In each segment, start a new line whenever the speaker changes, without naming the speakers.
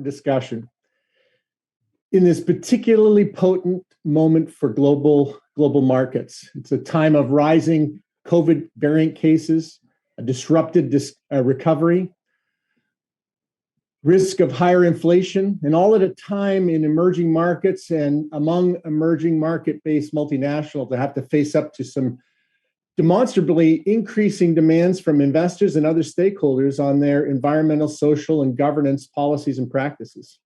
important discussion. In this particularly potent moment for global markets, it's a time of rising COVID variant cases, a disrupted recovery, risk of higher inflation, and all at a time in emerging markets and among emerging market-based multinationals that have to face up to some demonstrably increasing demands from investors and other stakeholders on their environmental, social, and governance policies and practices.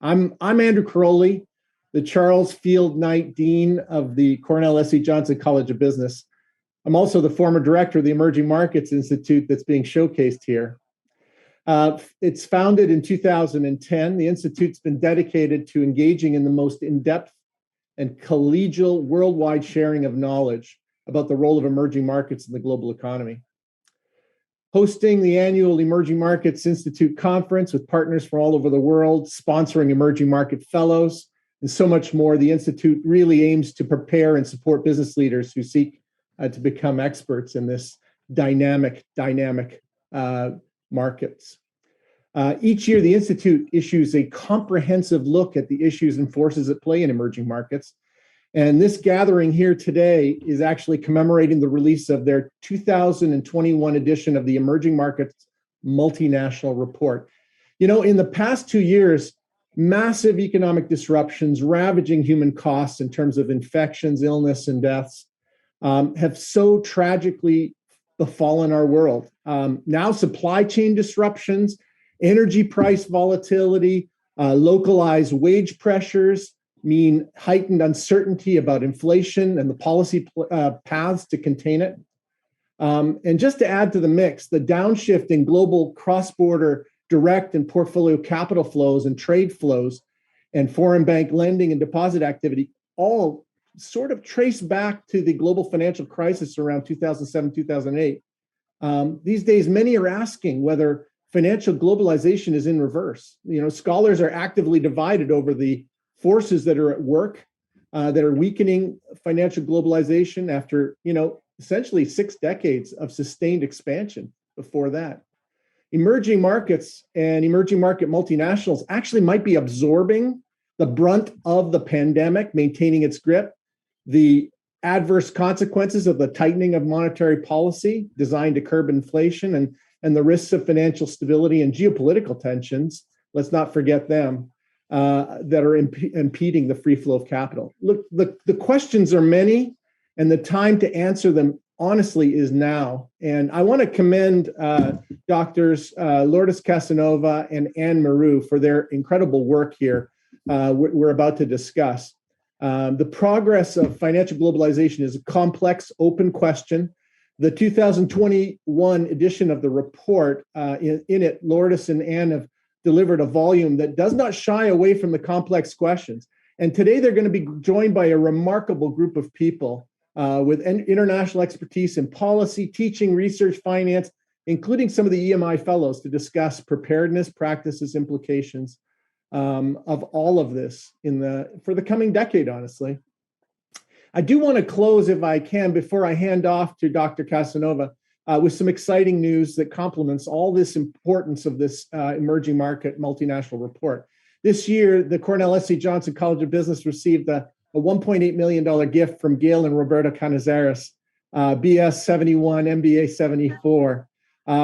I'm Andrew Caroli, the Charles Field Knight Dean of the Cornell S.E. Johnson College of Business. I'm also the former director of the Emerging Markets Institute that's being showcased here. It's founded in 2010. The Institute's been dedicated to engaging in the most in-depth and collegial worldwide sharing of knowledge about the role of emerging markets in the global economy. Hosting the annual Emerging Markets Institute conference with partners from all over the world, sponsoring emerging market fellows, and so much more, the Institute really aims to prepare and support business leaders who seek to become experts in this dynamic markets. Each year, the Institute issues a comprehensive look at the issues and forces at play in emerging markets. And this gathering here today is actually commemorating the release of their 2021 edition of the Emerging Markets Multinational Report. You know, in the past 2 years, massive economic disruptions ravaging human costs in terms of infections, illness, and deaths have so tragically befallen our world. Now supply chain disruptions, energy price volatility, localized wage pressures mean heightened uncertainty about inflation and the policy paths to contain it. And just to add to the mix, the downshift in global cross-border direct and portfolio capital flows and trade flows and foreign bank lending and deposit activity all sort of trace back to the global financial crisis around 2007, 2008. These days, many are asking whether financial globalization is in reverse. You know, scholars are actively divided over the forces that are at work, that are weakening financial globalization after, essentially 6 decades of sustained expansion before that. Emerging markets and emerging market multinationals actually might be absorbing the brunt of the pandemic, maintaining its grip, the adverse consequences of the tightening of monetary policy designed to curb inflation and the risks of financial stability and geopolitical tensions, let's not forget them, that are impeding the free flow of capital. Look, the questions are many, and the time to answer them honestly is now. And I want to commend Doctors Lourdes Casanova and Anne Maru for their incredible work here we're about to discuss. The progress of financial globalization is a complex, open question. The 2021 edition of the report, in it, Lourdes and Anne have delivered a volume that does not shy away from the complex questions. And today they're going to be joined by a remarkable group of people with international expertise in policy, teaching, research, finance, including some of the EMI fellows to discuss preparedness, practices, implications of all of this for the coming decade, honestly. I do want to close, if I can, before I hand off to Dr. Casanova, with some exciting news that complements all this importance of this Emerging Market Multinational Report. This year, the Cornell S.E. Johnson College of Business received a $1.8 million gift from Gail and Roberto Canizares, BS 71, MBA 74,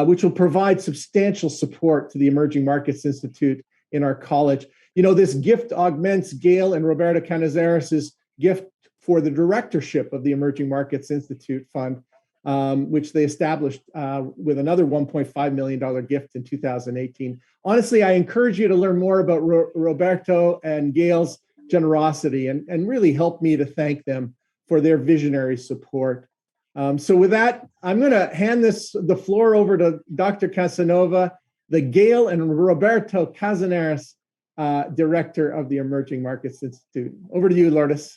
which will provide substantial support to the Emerging Markets Institute in our college. You know, this gift augments Gail and Roberto Canizares' gift for the directorship of the Emerging Markets Institute Fund, which they established with another $1.5 million gift in 2018. Honestly, I encourage you to learn more about Roberto and Gail's generosity and really help me to thank them for their visionary support. So with that, I'm going to hand the floor over to Dr. Casanova, the Gail and Roberto Canizares director of the Emerging Markets Institute. Over to you, Lourdes.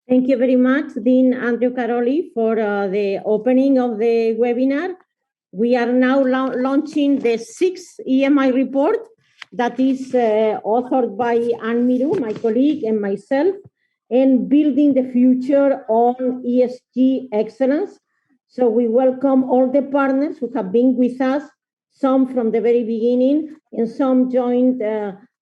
Thank you very much, Dean Andrew Caroli, for the opening of the webinar. We are now launching the 6th EMI report that is authored by Anne Miru, my colleague, and myself, and building the future on ESG excellence. So we welcome all the partners who have been with us some from the very beginning, and some joined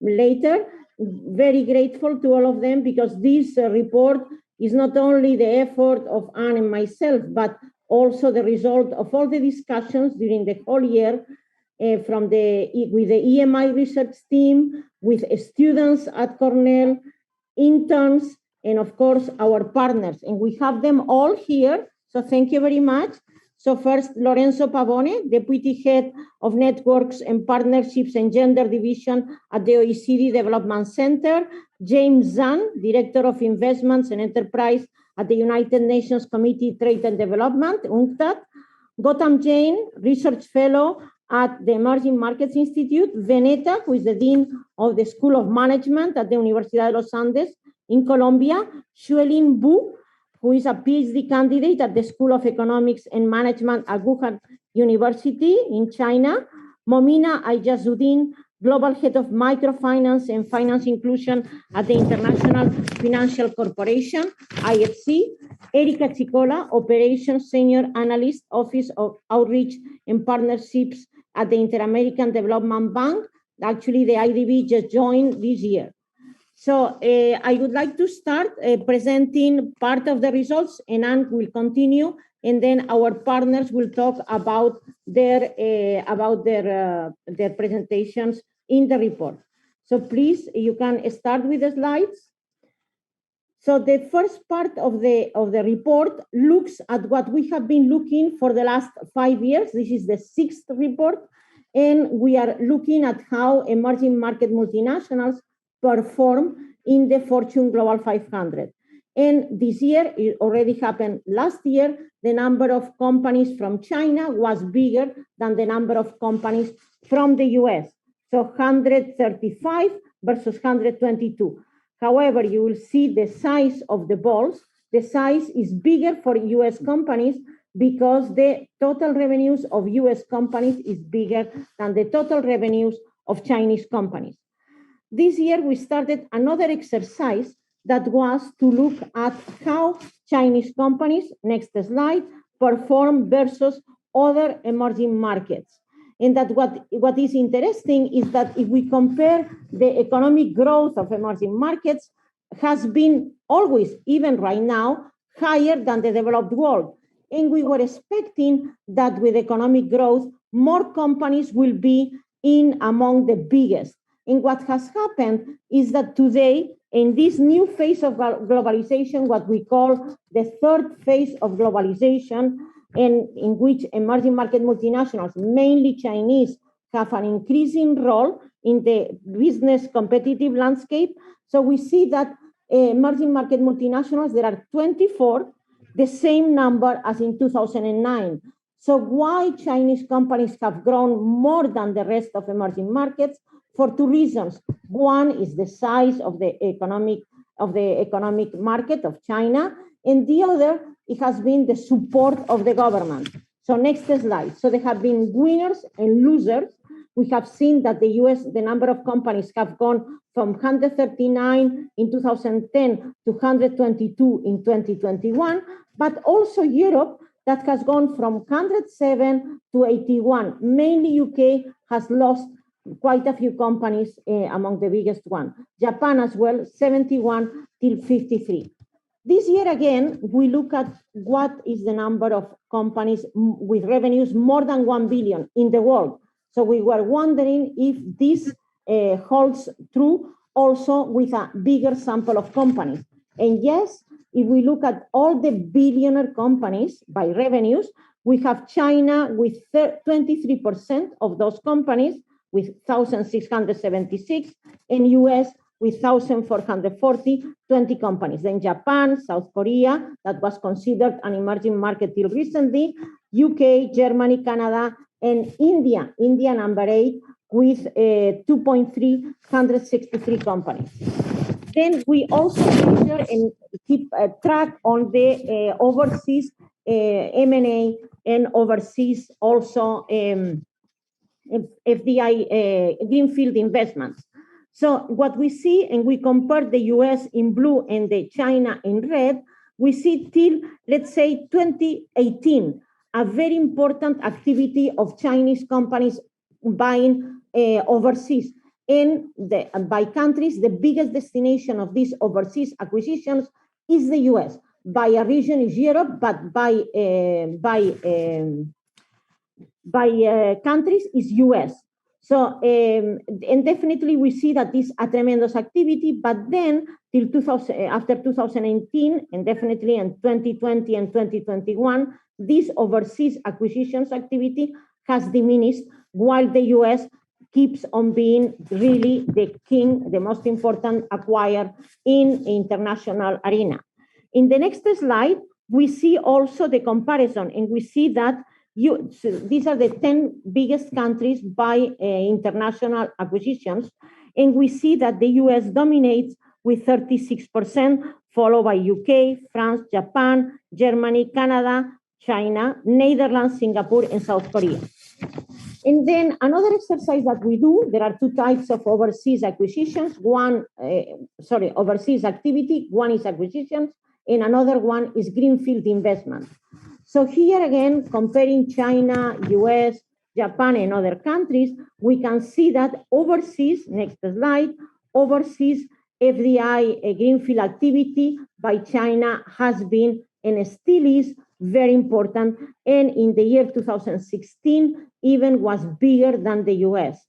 later. Very grateful to all of them, because this report is not only the effort of Anne and myself, but also the result of all the discussions during the whole year with the EMI research team, with students at Cornell, interns, and of course, our partners. And we have them all here, so thank you very much. So first, Lorenzo Pavone, Deputy Head of Networks and Partnerships and Gender Division at the OECD Development Center. James Zahn, Director of Investments and Enterprise at the United Nations Committee Trade and Development, UNCTAD. Gautam Jain, Research Fellow at the Emerging Markets Institute. Veneta, who is the Dean of the School of Management at the Universidad de los Andes in Colombia. Xuelin Bu, who is a PhD candidate at the School of Economics and Management at Wuhan University in China. Momina Aijazuddin, Global Head of Microfinance and Finance Inclusion at the International Financial Corporation, IFC. Erika Chicola, Operations Senior Analyst, Office of Outreach and Partnerships at the Inter-American Development Bank. Actually, the IDB just joined this year. So I would like to start presenting part of the results, and Anne will continue, and then our partners will talk about their presentations in the report. So please, you can start with the slides. So the first part of the report looks at what we have been looking for the last 5 years. This is the 6th report, and we are looking at how emerging market multinationals perform in the Fortune Global 500. And this year, it already happened last year, the number of companies from China was bigger than the number of companies from the US. So 135 versus 122. However, you will see the size of the balls. The size is bigger for US companies because the total revenues of US companies is bigger than the total revenues of Chinese companies. This year, we started another exercise that was to look at how Chinese companies, next slide, perform versus other emerging markets. And that what is interesting is that if we compare the economic growth of emerging markets, has been always, even right now, higher than the developed world. And we were expecting that with economic growth, more companies will be in among the biggest. And what has happened is that today, in this new phase of globalization, what we call the third phase of globalization, and in which emerging market multinationals, mainly Chinese, have an increasing role in the business competitive landscape. So we see that emerging market multinationals, there are 24, the same number as in 2009. So why Chinese companies have grown more than the rest of emerging markets? For two reasons. One is the size of the economic market of China, and the other, it has been the support of the government. So next slide. So there have been winners and losers. We have seen that the US, the number of companies have gone from 139 in 2010 to 122 in 2021, but also Europe, that has gone from 107 to 81. Mainly UK has lost quite a few companies among the biggest one. Japan as well, 71 till 53. This year again, we look at what is the number of companies with revenues more than 1 billion in the world. So we were wondering if this holds true also with a bigger sample of companies. And yes, if we look at all the billionaire companies by revenues, we have China with 23% of those companies, with 1,676, and US with 1,440, 20 companies. Then Japan, South Korea, that was considered an emerging market till recently, UK, Germany, Canada, and India. India number 8 with 2.3, 163 companies. Then we also measure and keep track on the overseas M&A and overseas also FDI greenfield investments. So what we see, and we compare the US in blue and the China in red, we see till, let's say, 2018, a very important activity of Chinese companies buying overseas. And by countries, the biggest destination of these overseas acquisitions is the US. By a region is Europe, but by countries is US. So, and definitely we see that this is a tremendous activity, but then till after 2019, and definitely in 2020 and 2021, this overseas acquisitions activity has diminished, while the US keeps on being really the king, the most important acquirer in international arena. In the next slide, we see also the comparison, and we see that these are the 10 biggest countries by international acquisitions, and we see that the US dominates with 36%, followed by UK, France, Japan, Germany, Canada, China, Netherlands, Singapore, and South Korea. And then another exercise that we do, there are two types of overseas acquisitions. Overseas activity. One is acquisitions, and another one is greenfield investment. So here again, comparing China, US, Japan, and other countries, we can see that overseas, next slide, overseas FDI greenfield activity by China has been and still is very important, and in the year 2016 even was bigger than the US.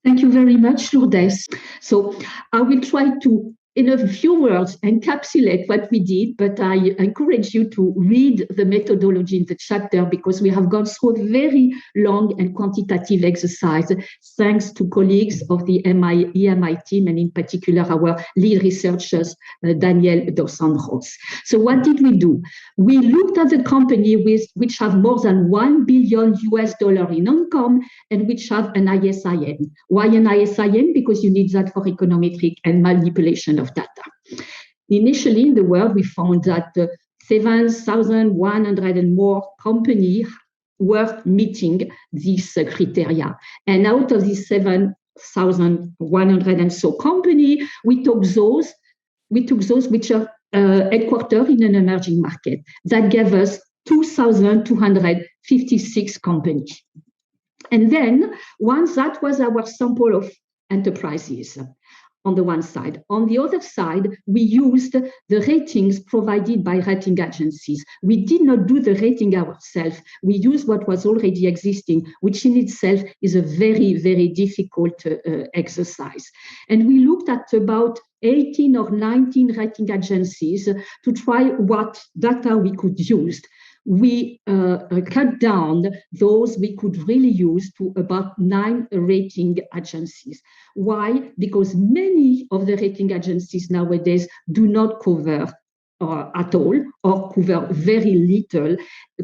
Thank you very much, Lourdes. So I will try to, in a few words, encapsulate what we did, but I encourage you to read the methodology in the chapter because we have gone through a very long and quantitative exercise, thanks to colleagues of the EMI team, and in particular our lead researchers, Daniel Dos Santos. So what did we do? We looked at the company which have more than $1 billion in income and which have an ISIN. Why an ISIN? Because you need that for econometric and manipulation of data. Initially in the world, we found that 7,100 and more companies were meeting these criteria. And out of these 7,100 and so companies, we took those which are headquartered in an emerging market. That gave us 2,256 companies. And then once that was our sample of enterprises on the one side. On the other side, we used the ratings provided by rating agencies. We did not do the rating ourselves. We used what was already existing, which in itself is a very, very difficult exercise. And we looked at about 18 or 19 rating agencies to try what data we could use. We cut down those we could really use to about 9 rating agencies. Why? Because many of the rating agencies nowadays do not cover at all or cover very little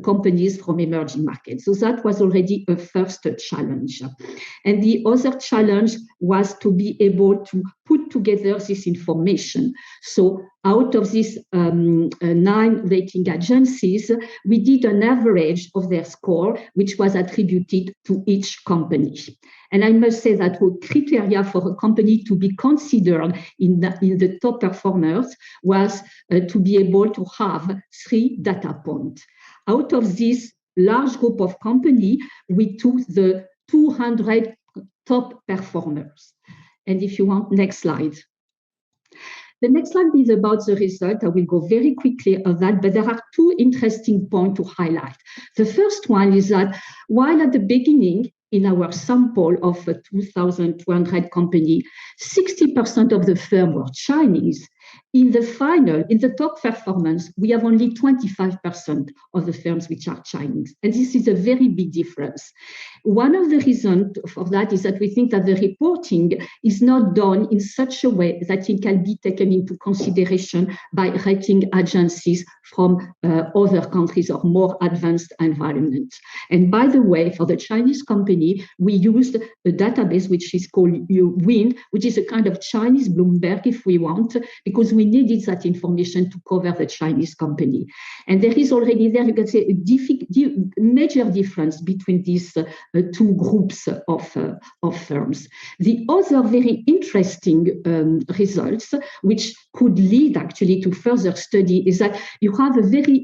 companies from emerging markets. So that was already a first challenge. And the other challenge was to be able to put together this information. So out of these 9 rating agencies, we did an average of their score, which was attributed to each company. And I must say that the criteria for a company to be considered in the top performers was to be able to have 3 data points. Out of this large group of companies, we took the 200 top performers. And if you want, next slide. The next slide is about the result. I will go very quickly on that, but there are 2 interesting points to highlight. The first one is that while at the beginning, in our sample of 2,200 companies, 60% of the firm were Chinese. In the top performance, we have only 25% of the firms which are Chinese. And this is a very big difference. One of the reasons for that is that we think that the reporting is not done in such a way that it can be taken into consideration by rating agencies from other countries or more advanced environments. And by the way, for the Chinese company, we used a database which is called WIN, which is a kind of Chinese Bloomberg, if we want, because we needed that information to cover the Chinese company. And there is already there, you can say, a major difference between these 2 groups of firms. The other very interesting results, which could lead actually to further study, is that you have a very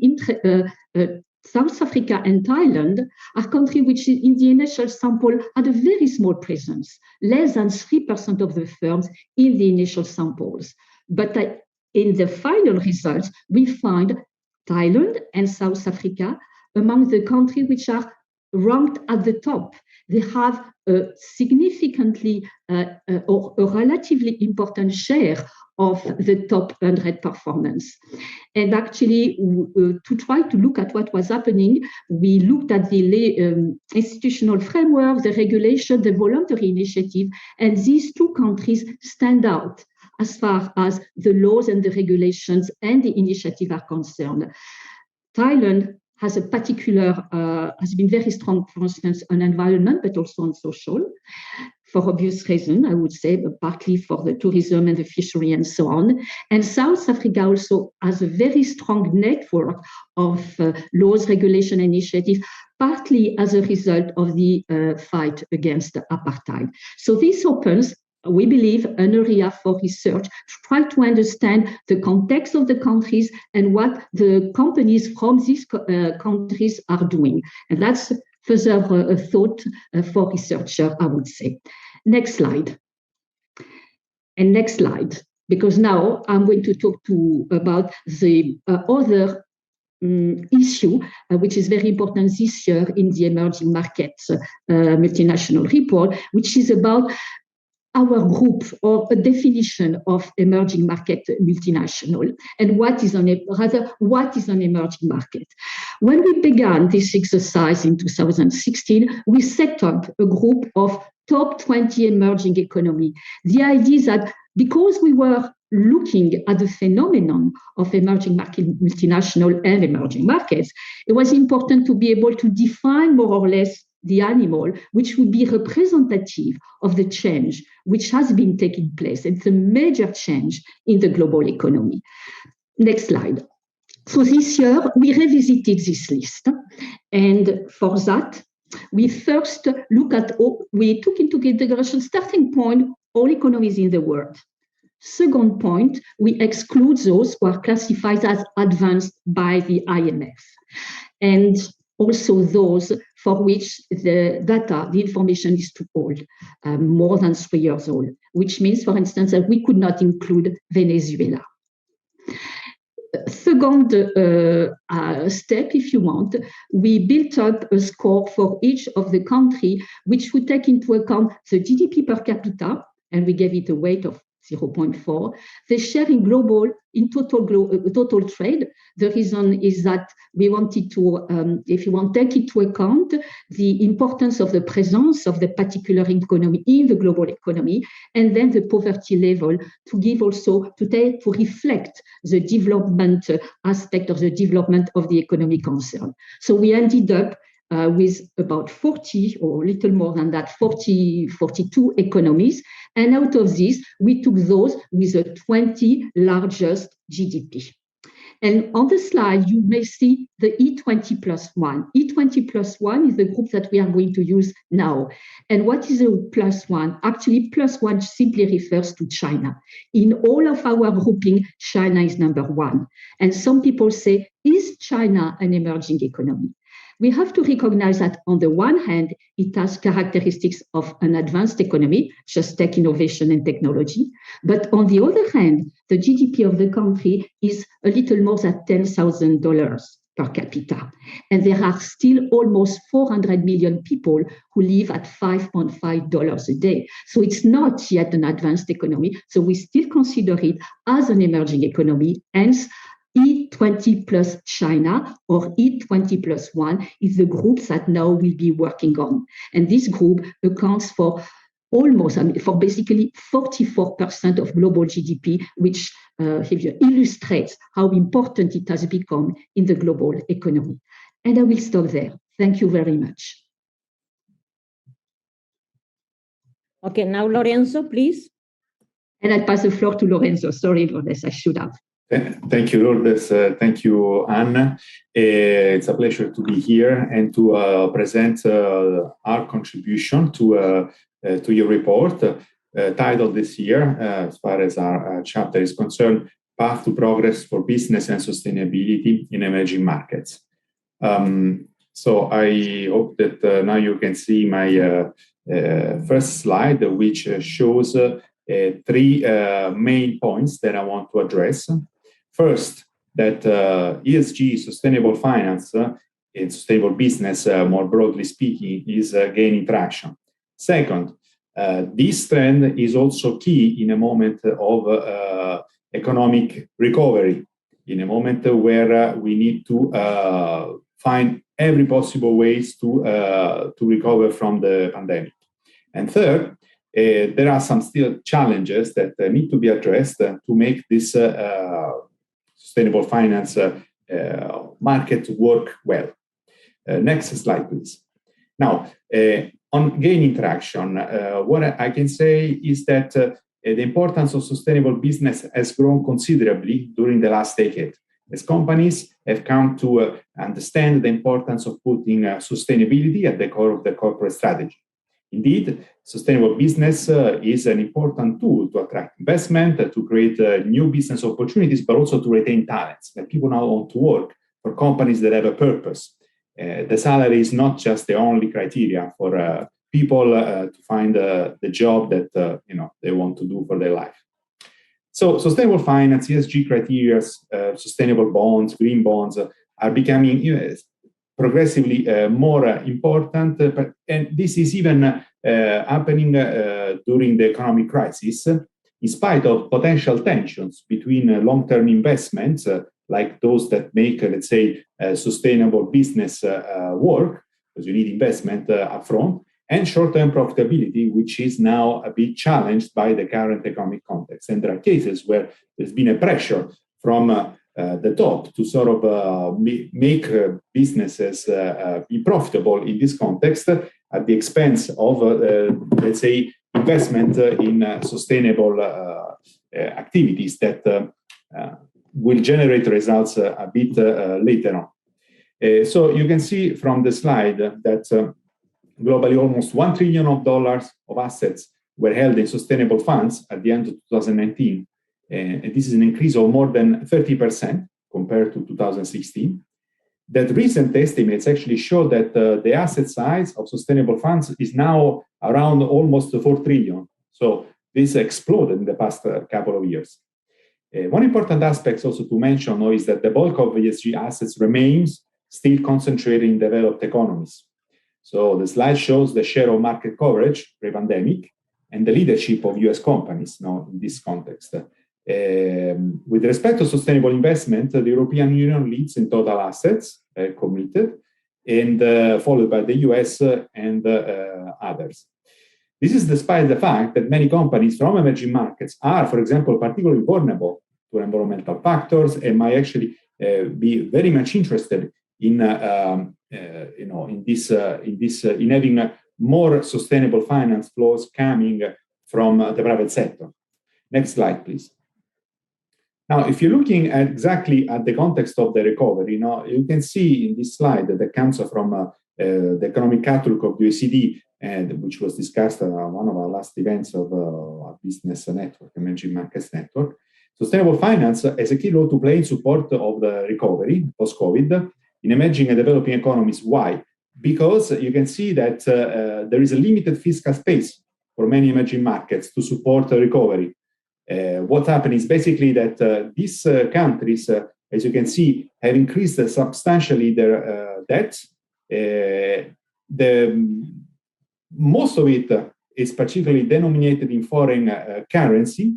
South Africa and Thailand are countries which in the initial sample had a very small presence, less than 3% of the firms in the initial samples. But in the final results, we find Thailand and South Africa among the countries which are ranked at the top. They have a significantly or a relatively important share of the top 100 performance. And actually, to try to look at what was happening, we looked at the institutional framework, the regulation, the voluntary initiative, and these two countries stand out as far as the laws and the regulations and the initiative are concerned. Thailand has a particular, has been very strong, for instance, on environment, but also on social, for obvious reason, I would say, but partly for the tourism and the fishery and so on. And South Africa also has a very strong network of laws, regulation, initiatives, partly as a result of the fight against apartheid. So this opens, we believe, an area for research to try to understand the context of the countries and what the companies from these countries are doing. And that's further a thought for researchers, I would say. Next slide. And next slide, because now I'm going to talk about the other issue, which is very important this year in the Emerging Markets Multinational Report, which is about our group, or a definition of emerging market multinational, and what is an emerging market. When we began this exercise in 2016, we set up a group of top 20 emerging economy. The idea is that because we were looking at the phenomenon of emerging market multinational and emerging markets, it was important to be able to define more or less the animal, which would be representative of the change which has been taking place. It's a major change in the global economy. Next slide. So this year, we revisited this list. And for that, we first we took into consideration starting point, all economies in the world. Second point, we exclude those who are classified as advanced by the IMF. And also those for which the data, the information is too old, more than 3 years old, which means, for instance, that we could not include Venezuela. Second step, if you want, we built up a score for each of the country, which would take into account the GDP per capita, and we gave it a weight of 0.4, the share in total trade. The reason is that we wanted to, if you want, take into account the importance of the presence of the particular economy in the global economy, and then the poverty level to give also, to reflect the development aspect of the development of the economic concern. So we ended up with about 40 or a little more than that, 42 economies. And out of these, we took those with the 20 largest GDP. And on the slide, you may see the E20 plus 1. E20 plus 1 is the group that we are going to use now. And what is a plus 1? Actually, plus 1 simply refers to China. In all of our grouping, China is number 1. And some people say, is China an emerging economy? We have to recognize that on the one hand, it has characteristics of an advanced economy, just tech innovation and technology. But on the other hand, the GDP of the country is a little more than $10,000 per capita. And there are still almost 400 million people who live at $5.5 a day. So it's not yet an advanced economy. So we still consider it as an emerging economy. Hence, E20 plus China, or E20 plus 1, is the group that now we'll be working on. And this group accounts for for basically 44% of global GDP, which illustrates how important it has become in the global economy. And I will stop there. Thank you very much.
Okay, now Lorenzo, please.
And I pass the floor to Lorenzo. Sorry, Lorenzo, I should have.
Thank you, Lourdes. Thank you, Anne. It's a pleasure to be here and to present our contribution to your report, titled this year, as far as our chapter is concerned, Path to Progress for Business and Sustainability in Emerging Markets. So I hope that now you can see my first slide, which shows three main points that I want to address. First, that ESG, sustainable finance, and sustainable business, more broadly speaking, is gaining traction. Second, this trend is also key in a moment of economic recovery, in a moment where we need to find every possible ways to recover from the pandemic. And third, there are some still challenges that need to be addressed to make this sustainable finance market work well. Next slide, please. Now, on gaining traction, what I can say is that the importance of sustainable business has grown considerably during the last decade, as companies have come to understand the importance of putting sustainability at the core of the corporate strategy. Indeed, sustainable business is an important tool to attract investment, to create new business opportunities, but also to retain talents. That people now want to work for companies that have a purpose. The salary is not just the only criteria for people to find the job that they want to do for their life. So sustainable finance, ESG criteria, sustainable bonds, green bonds are becoming progressively more important, and this is even happening during the economic crisis, in spite of potential tensions between long-term investments, like those that make, let's say, sustainable business work, because you need investment upfront, and short-term profitability, which is now a bit challenged by the current economic context. And there are cases where there's been a pressure from the top to sort of make businesses be profitable in this context at the expense of, let's say, investment in sustainable activities that will generate results a bit later on. So you can see from the slide that globally almost $1 trillion of assets were held in sustainable funds at the end of 2019. And this is an increase of more than 30% compared to 2016. That recent estimates actually show that the asset size of sustainable funds is now around almost 4 trillion. So this exploded in the past couple of years. One important aspect also to mention is that the bulk of ESG assets remains still concentrated in developed economies. So the slide shows the share of market coverage pre-pandemic and the leadership of US companies now in this context. With respect to sustainable investment, the European Union leads in total assets committed, and followed by the US and others. This is despite the fact that many companies from emerging markets are, for example, particularly vulnerable to environmental factors and might actually be very much interested in in having more sustainable finance flows coming from the private sector. Next slide, please. Now, if you're looking at exactly at the context of the recovery, you can see in this slide that comes from the economic outlook of the OECD, and which was discussed at one of our last events of our business network, Emerging Markets Network. Sustainable finance has a key role to play in support of the recovery post-COVID in emerging and developing economies. Why? Because you can see that there is a limited fiscal space for many emerging markets to support the recovery. What happened is basically that these countries, as you can see, have increased substantially their debt. Most of it is particularly denominated in foreign currency.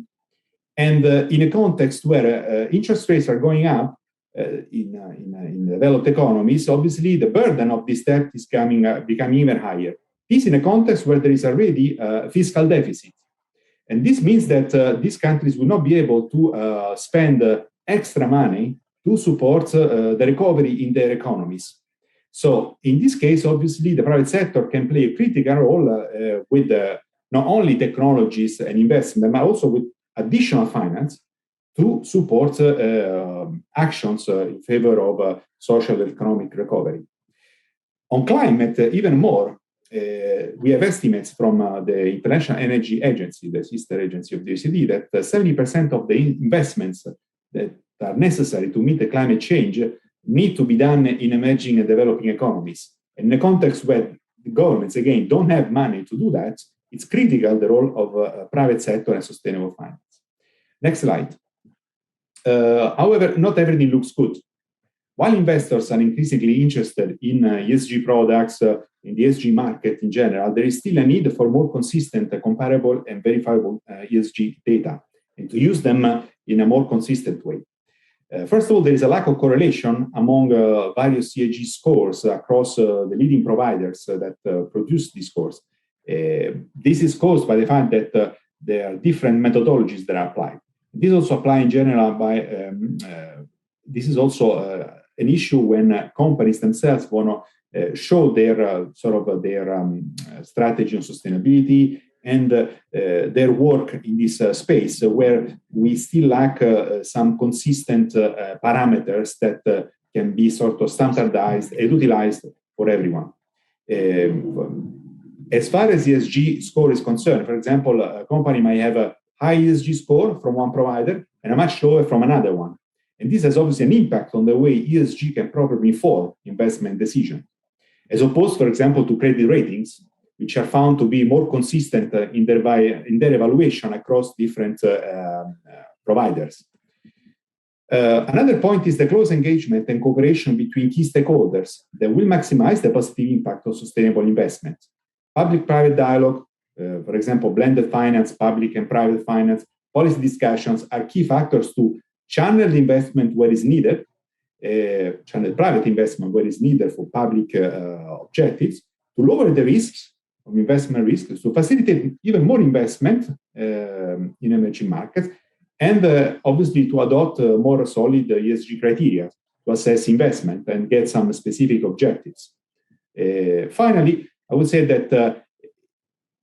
And in a context where interest rates are going up in developed economies, obviously the burden of this debt is becoming even higher. This in a context where there is already a fiscal deficit. And this means that these countries will not be able to spend extra money to support the recovery in their economies. So in this case, obviously, the private sector can play a critical role with not only technologies and investment, but also with additional finance to support actions in favor of social and economic recovery. On climate, even more, we have estimates from the International Energy Agency, the sister agency of the OECD, that 70% of the investments that are necessary to meet the climate change need to be done in emerging and developing economies. In a context where the governments, again, don't have money to do that, it's critical the role of private sector and sustainable finance. Next slide. However, not everything looks good. While investors are increasingly interested in ESG products, in the ESG market in general, there is still a need for more consistent, comparable, and verifiable ESG data, and to use them in a more consistent way. First of all, there is a lack of correlation among various ESG scores across the leading providers that produce these scores. This is caused by the fact that there are different methodologies that are applied. This also applies in general by, this is also an issue when companies themselves want to show their strategy on sustainability and their work in this space, where we still lack some consistent parameters that can be sort of standardized and utilized for everyone. As far as ESG score is concerned, for example, a company might have a high ESG score from one provider and a much lower from another one. And this has obviously an impact on the way ESG can properly inform investment decisions, as opposed, for example, to credit ratings, which are found to be more consistent in their evaluation across different providers. Another point is the close engagement and cooperation between key stakeholders that will maximize the positive impact of sustainable investment. Public-private dialogue, for example, blended finance, public and private finance, policy discussions are key factors to channel the investment where is needed, channel private investment where is needed for public objectives, to lower the risks of investment risks, to facilitate even more investment in emerging markets, and obviously to adopt more solid ESG criteria to assess investment and get some specific objectives. Finally, I would say that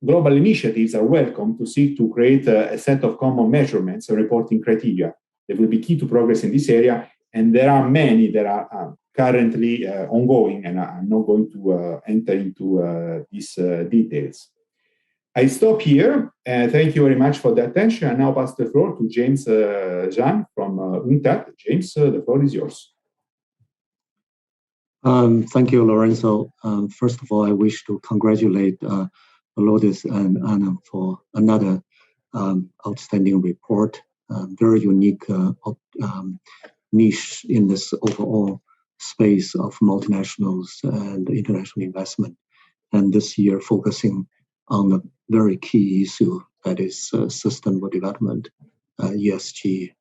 global initiatives are welcome to seek to create a set of common measurements and reporting criteria that will be key to progress in this area. And there are many that are currently ongoing, and I'm not going to enter into these details. I stop here. Thank you very much for the attention. I now pass the floor to James Jean from UNCTAD. James, the floor is yours.
Thank you, Lorenzo. First of all, I wish to congratulate Lourdes and Anna for another outstanding report, very unique niche in this overall space of multinationals and international investment. And this year focusing on a very key issue that is sustainable development, ESG.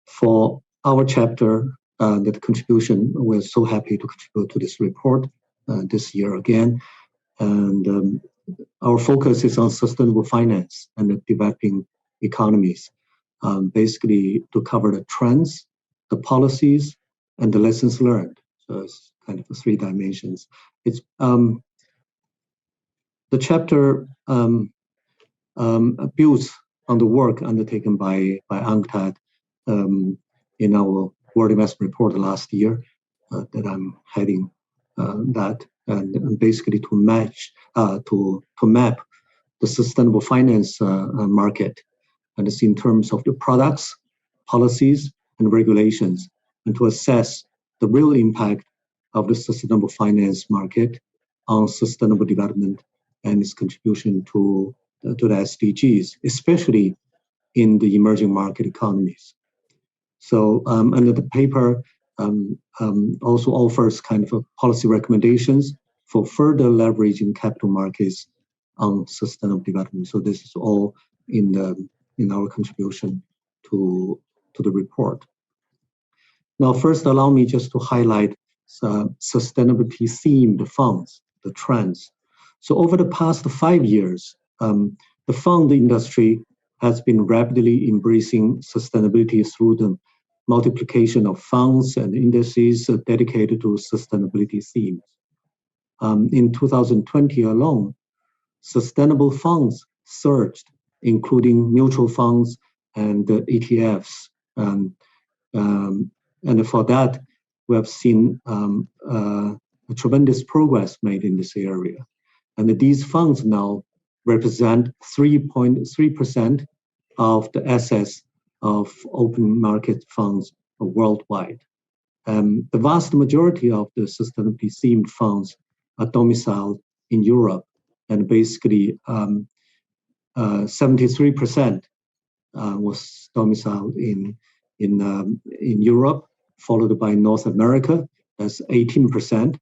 For our chapter, the contribution, we're so happy to contribute to this report this year again. And our focus is on sustainable finance and developing economies, basically to cover the trends, the policies, and the lessons learned. So it's kind of the 3 dimensions. It's the chapter builds on the work undertaken by UNCTAD in our World Investment Report last year that I'm heading that, and basically to match to map the sustainable finance market, and it's in terms of the products, policies, and regulations, and to assess the real impact of the sustainable finance market on sustainable development and its contribution to the SDGs, especially in the emerging market economies. So, and the paper also offers kind of a policy recommendations for further leveraging capital markets on sustainable development. So this is all in our contribution to the report. Now, first, allow me just to highlight sustainability themed funds, the trends. So over the past 5 years, the fund industry has been rapidly embracing sustainability through the multiplication of funds and indices dedicated to sustainability themes. In 2020 alone, sustainable funds surged, including mutual funds and ETFs. And for that, we have seen a tremendous progress made in this area. And these funds now represent 3.3% of the assets of open market funds worldwide. The vast majority of the sustainability themed funds are domiciled in Europe, and basically 73% was domiciled in Europe, followed by North America, that's 18%.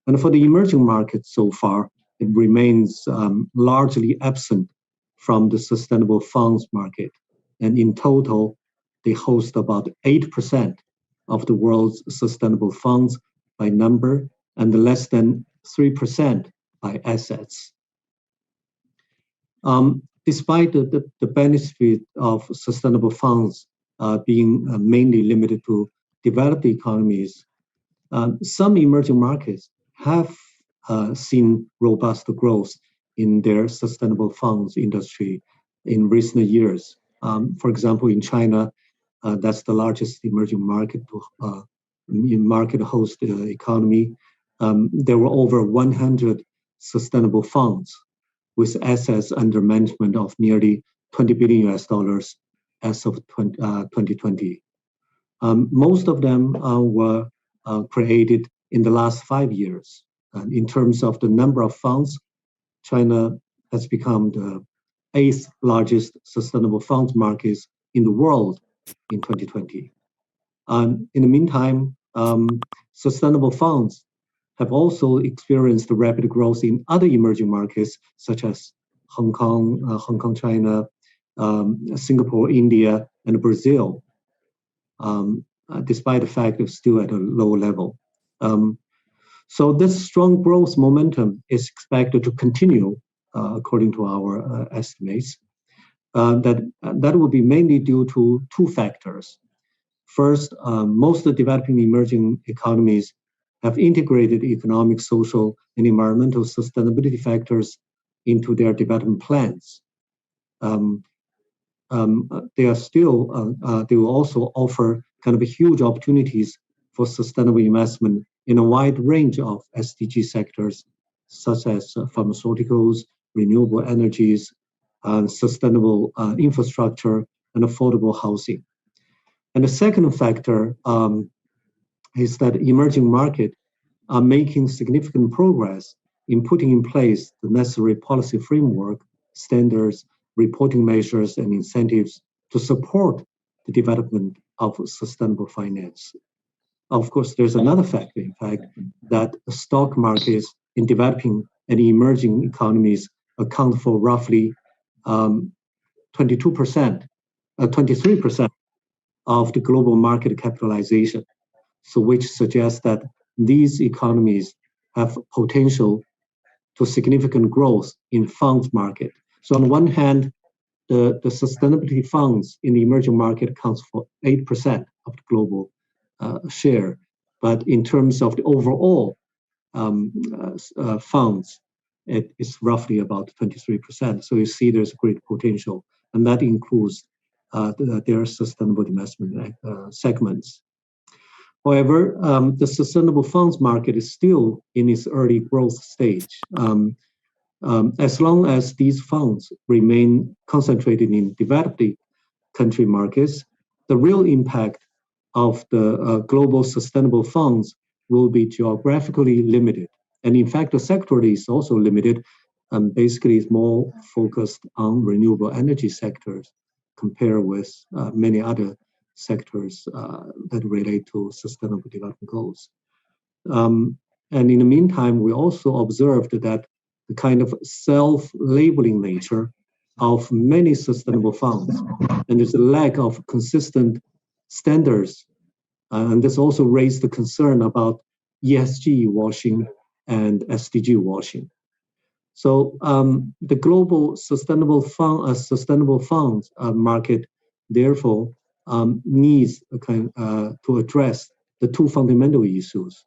And for the emerging markets so far, it remains largely absent from the sustainable funds market. And in total, they host about 8% of the world's sustainable funds by number and less than 3% by assets. Despite the benefit of sustainable funds being mainly limited to developed economies, some emerging markets have seen robust growth in their sustainable funds industry in recent years. For example, in China, that's the largest emerging market host economy. There were over 100 sustainable funds with assets under management of nearly $20 billion as of 2020. Most of them were created in the last 5 years. In terms of the number of funds, China has become the 8th largest sustainable funds market in the world in 2020. In the meantime, sustainable funds have also experienced rapid growth in other emerging markets such as Hong Kong, China, Singapore, India, and Brazil, despite the fact it's still at a low level. So this strong growth momentum is expected to continue, according to our estimates. That will be mainly due to two factors. First, most of the developing emerging economies have integrated economic, social, and environmental sustainability factors into their development plans. They will also offer kind of huge opportunities for sustainable investment in a wide range of SDG sectors, such as pharmaceuticals, renewable energies, sustainable infrastructure, and affordable housing. And the second factor is that emerging markets are making significant progress in putting in place the necessary policy framework, standards, reporting measures, and incentives to support the development of sustainable finance. Of course, there's another factor, in fact, that stock markets in developing and emerging economies account for roughly 23% of the global market capitalization. So which suggests that these economies have potential to significant growth in funds market. So on one hand, the sustainability funds in the emerging market accounts for 8% of the global share. But in terms of the overall funds, it is roughly about 23%. So you see there's great potential, and that includes their sustainable investment segments. However, the sustainable funds market is still in its early growth stage. As long as these funds remain concentrated in developed country markets, the real impact of the global sustainable funds will be geographically limited. And in fact, the sector is also limited, basically it's more focused on renewable energy sectors compared with many other sectors that relate to sustainable development goals. And in the meantime, we also observed that the kind of self-labeling nature of many sustainable funds, and there's a lack of consistent standards. And this also raised the concern about ESG washing and SDG washing. So the global sustainable funds market, therefore, needs to address the two fundamental issues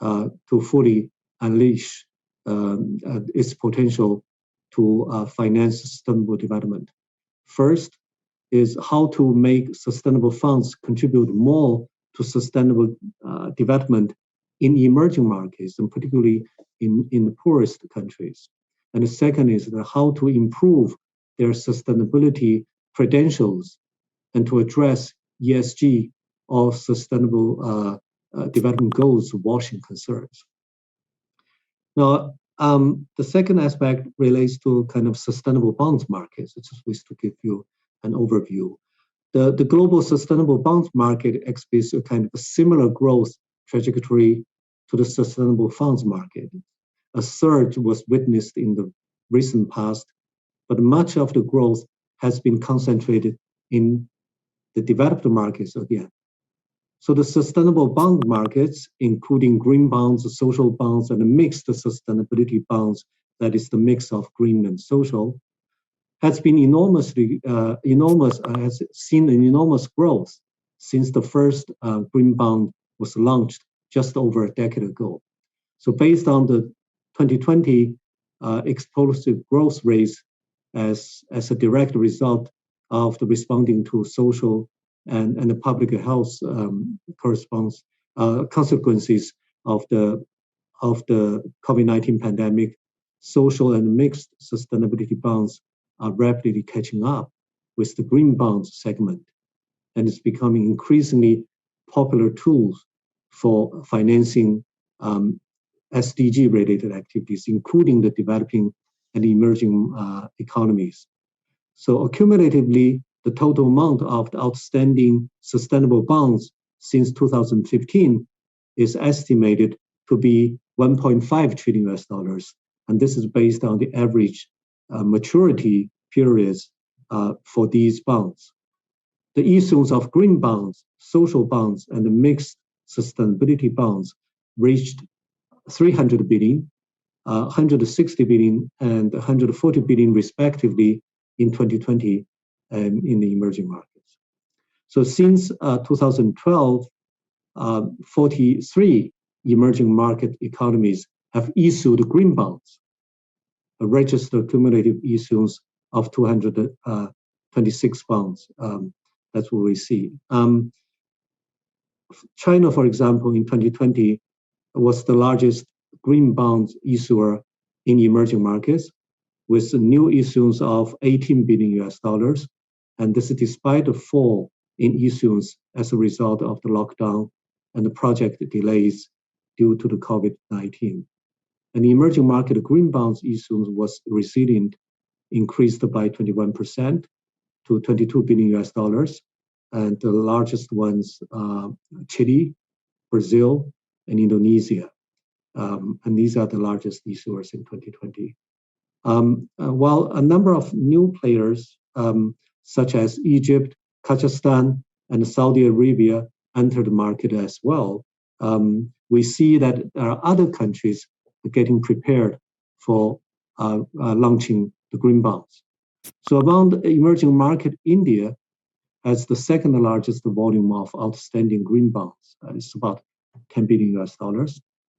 to fully unleash its potential to finance sustainable development. First is how to make sustainable funds contribute more to sustainable development in emerging markets, and particularly in the poorest countries. And the second is how to improve their sustainability credentials and to address ESG or sustainable development goals washing concerns. Now, the second aspect relates to kind of sustainable bonds markets. I just wish to give you an overview. The global sustainable bonds market exhibits a kind of a similar growth trajectory to the sustainable funds market. A surge was witnessed in the recent past, but much of the growth has been concentrated in the developed markets again. So the sustainable bond markets, including green bonds, social bonds, and mixed sustainability bonds, that is the mix of green and social, has been has seen an enormous growth since the first green bond was launched just over a decade ago. So based on the 2020 explosive growth rates as a direct result of the responding to social and the public health consequences of the COVID-19 pandemic, social and mixed sustainability bonds are rapidly catching up with the green bonds segment, and it's becoming increasingly popular tools for financing SDG-related activities, including the developing and emerging economies. So accumulatively, the total amount of the outstanding sustainable bonds since 2015 is estimated to be $1.5 trillion, and this is based on the average maturity periods for these bonds. The issuance of green bonds, social bonds, and the mixed sustainability bonds reached 300 billion, 160 billion, and 140 billion respectively in 2020 and in the emerging markets. So since 2012, 43 emerging market economies have issued green bonds, a registered cumulative issuance of 226 bonds. That's what we see. China, for example, in 2020 was the largest green bond issuer in emerging markets, with a new issuance of $18 billion, and this is despite a fall in issuance as a result of the lockdown and the project delays due to the COVID-19. And the emerging market green bonds issuance was resilient, increased by 21% to $22 billion, and the largest ones Chile, Brazil, and Indonesia. And these are the largest issuers in 2020. While a number of new players, such as Egypt, Kazakhstan, and Saudi Arabia entered the market as well, we see that there are other countries getting prepared for launching the green bonds. So among the emerging market, India has the second largest volume of outstanding green bonds. It's about $10 billion,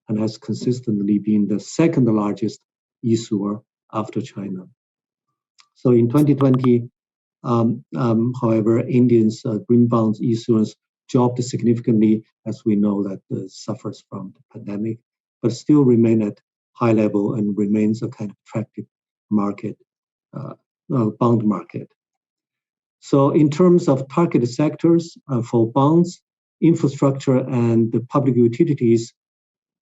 and has consistently been the second largest issuer after China. So in 2020, however, India's green bonds issuance dropped significantly, as we know that suffers from the pandemic, but still remain at high level and remains a kind of attractive market, bond market. So in terms of targeted sectors for bonds, infrastructure and the public utilities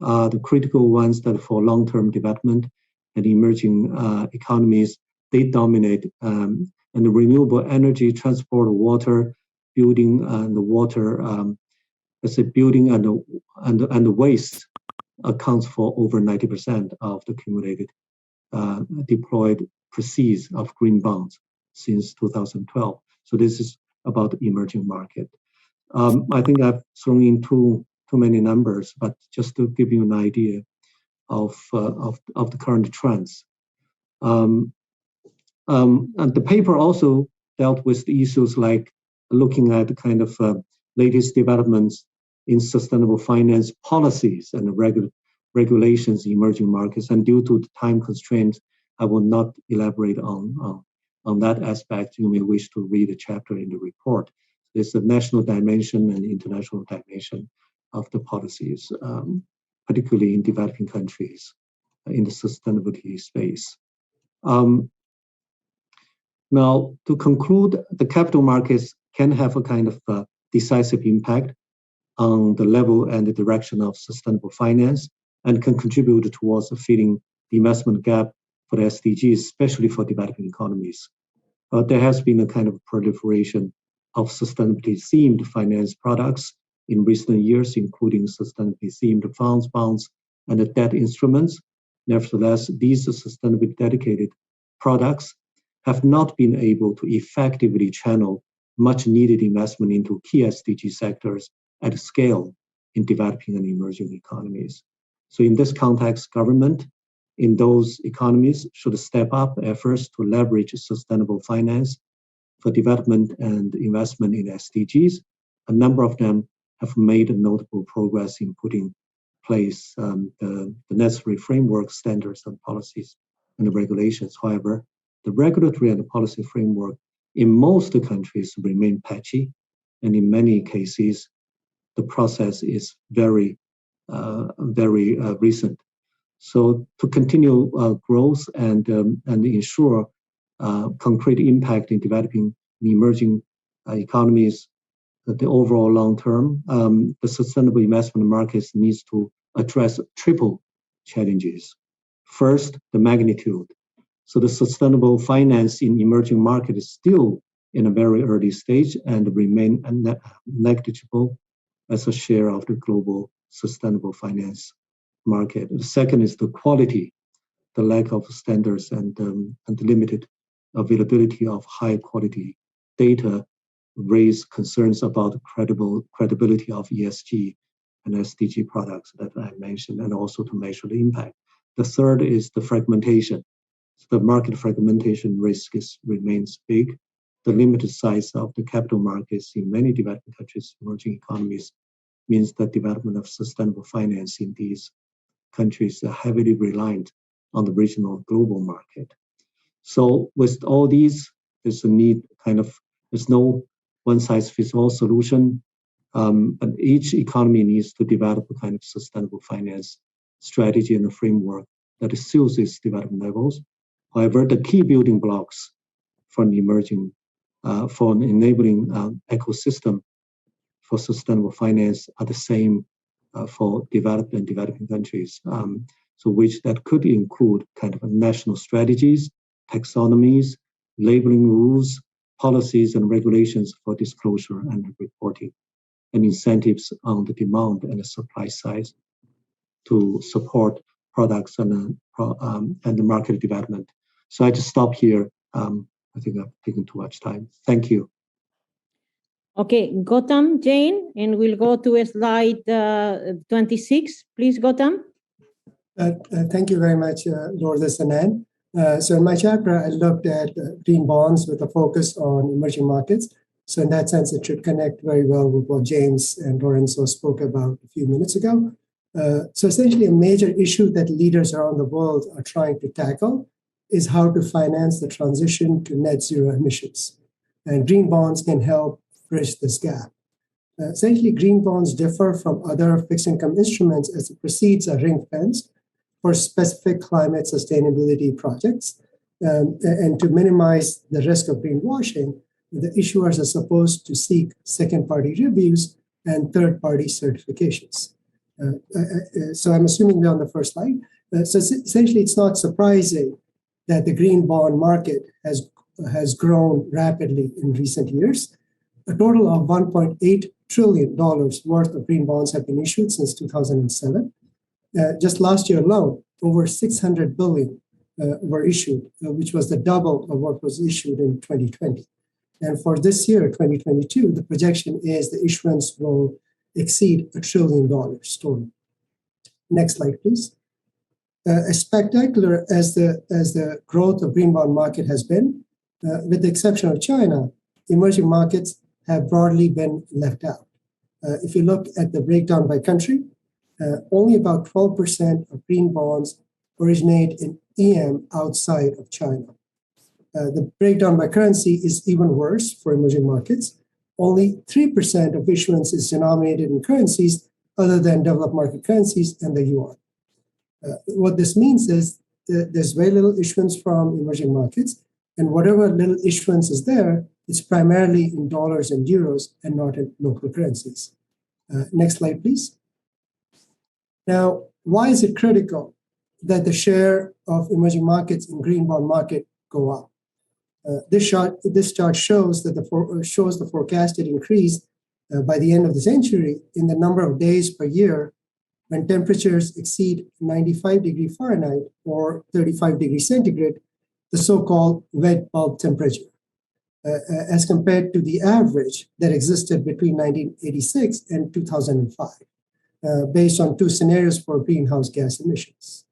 are the critical ones that for long-term development and emerging economies, they dominate. And the renewable energy, transport, water, building, and the water, building and the waste accounts for over 90% of the accumulated deployed proceeds of green bonds since 2012. So this is about the emerging market. I think I've thrown in too many numbers, but just to give you an idea of the current trends. And the paper also dealt with the issues like looking at the kind of latest developments in sustainable finance policies and regulations in emerging markets. And due to the time constraints, I will not elaborate on that aspect. You may wish to read a chapter in the report. There's a national dimension and international dimension of the policies, particularly in developing countries in the sustainability space. Now, to conclude, the capital markets can have a kind of decisive impact on the level and the direction of sustainable finance and can contribute towards filling the investment gap for the SDGs, especially for developing economies. There has been a kind of proliferation of sustainability-themed finance products in recent years, including sustainability-themed funds, bonds, and debt instruments. Nevertheless, these sustainability dedicated products have not been able to effectively channel much needed investment into key SDG sectors at scale in developing and emerging economies. So in this context, government in those economies should step up efforts to leverage sustainable finance for development and investment in SDGs. A number of them have made notable progress in putting place the necessary framework, standards, and policies and regulations. However, the regulatory and policy framework in most countries remain patchy, and in many cases, the process is very recent. So to continue growth and ensure concrete impact in developing and emerging economies, the overall long term, the sustainable investment markets needs to address triple challenges. First, the magnitude. So the sustainable finance in emerging markets is still in a very early stage and remain negligible as a share of the global sustainable finance market. The second is the quality. The lack of standards and limited availability of high quality data raise concerns about credibility of ESG and SDG products that I mentioned, and also to measure the impact. The third is the fragmentation. So the market fragmentation risk remains big. The limited size of the capital markets in many developing countries, emerging economies, means that development of sustainable finance in these countries are heavily reliant on the regional global market. So with all these, there's a need there's no one-size-fits-all solution. But each economy needs to develop a kind of sustainable finance strategy and a framework that suits its development levels. However, the key building blocks for an enabling ecosystem for sustainable finance are the same for developed and developing countries. So which that could include kind of national strategies, taxonomies, labeling rules, policies and regulations for disclosure and reporting, and incentives on the demand and the supply side to support products and the market development. So I just stop here. I think I've taken too much time. Thank you.
Okay, Gautam Jain, and we'll go to slide 26. Please, Gautam.
Thank you very much, Lourdes and Anne. So in my chapter, I looked at green bonds with a focus on emerging markets. So in that sense, it should connect very well with what James and Lorenzo spoke about a few minutes ago. So essentially, a major issue that leaders around the world are trying to tackle is how to finance the transition to net zero emissions. And green bonds can help bridge this gap. Essentially, green bonds differ from other fixed income instruments as the proceeds are ring-fenced for specific climate sustainability projects. And to minimize the risk of greenwashing, the issuers are supposed to seek second-party reviews and third-party certifications. So I'm assuming we're on the first slide. So essentially, it's not surprising that the green bond market has grown rapidly in recent years. A total of $1.8 trillion worth of green bonds have been issued since 2007. Just last year alone, over 600 billion were issued, which was the double of what was issued in 2020. And for this year, 2022, the projection is the issuance will exceed $1 trillion total. Next slide, please. As spectacular as the growth of green bond market has been, with the exception of China, emerging markets have broadly been left out. If you look at the breakdown by country, only about 12% of green bonds originate in EM outside of China. The breakdown by currency is even worse for emerging markets. Only 3% of issuance is denominated in currencies other than developed market currencies and the yuan. What this means is that there's very little issuance from emerging markets, and whatever little issuance is there it's primarily in dollars and euros and not in local currencies. Next slide, please. Now, why is it critical that the share of emerging markets in green bond market go up? This chart shows that the forecasted increase by the end of the century in the number of days per year when temperatures exceed 95 degrees Fahrenheit or 35 degrees centigrade, the so-called wet bulb temperature, as compared to the average that existed between 1986 and 2005, based on two scenarios for greenhouse gas emissions.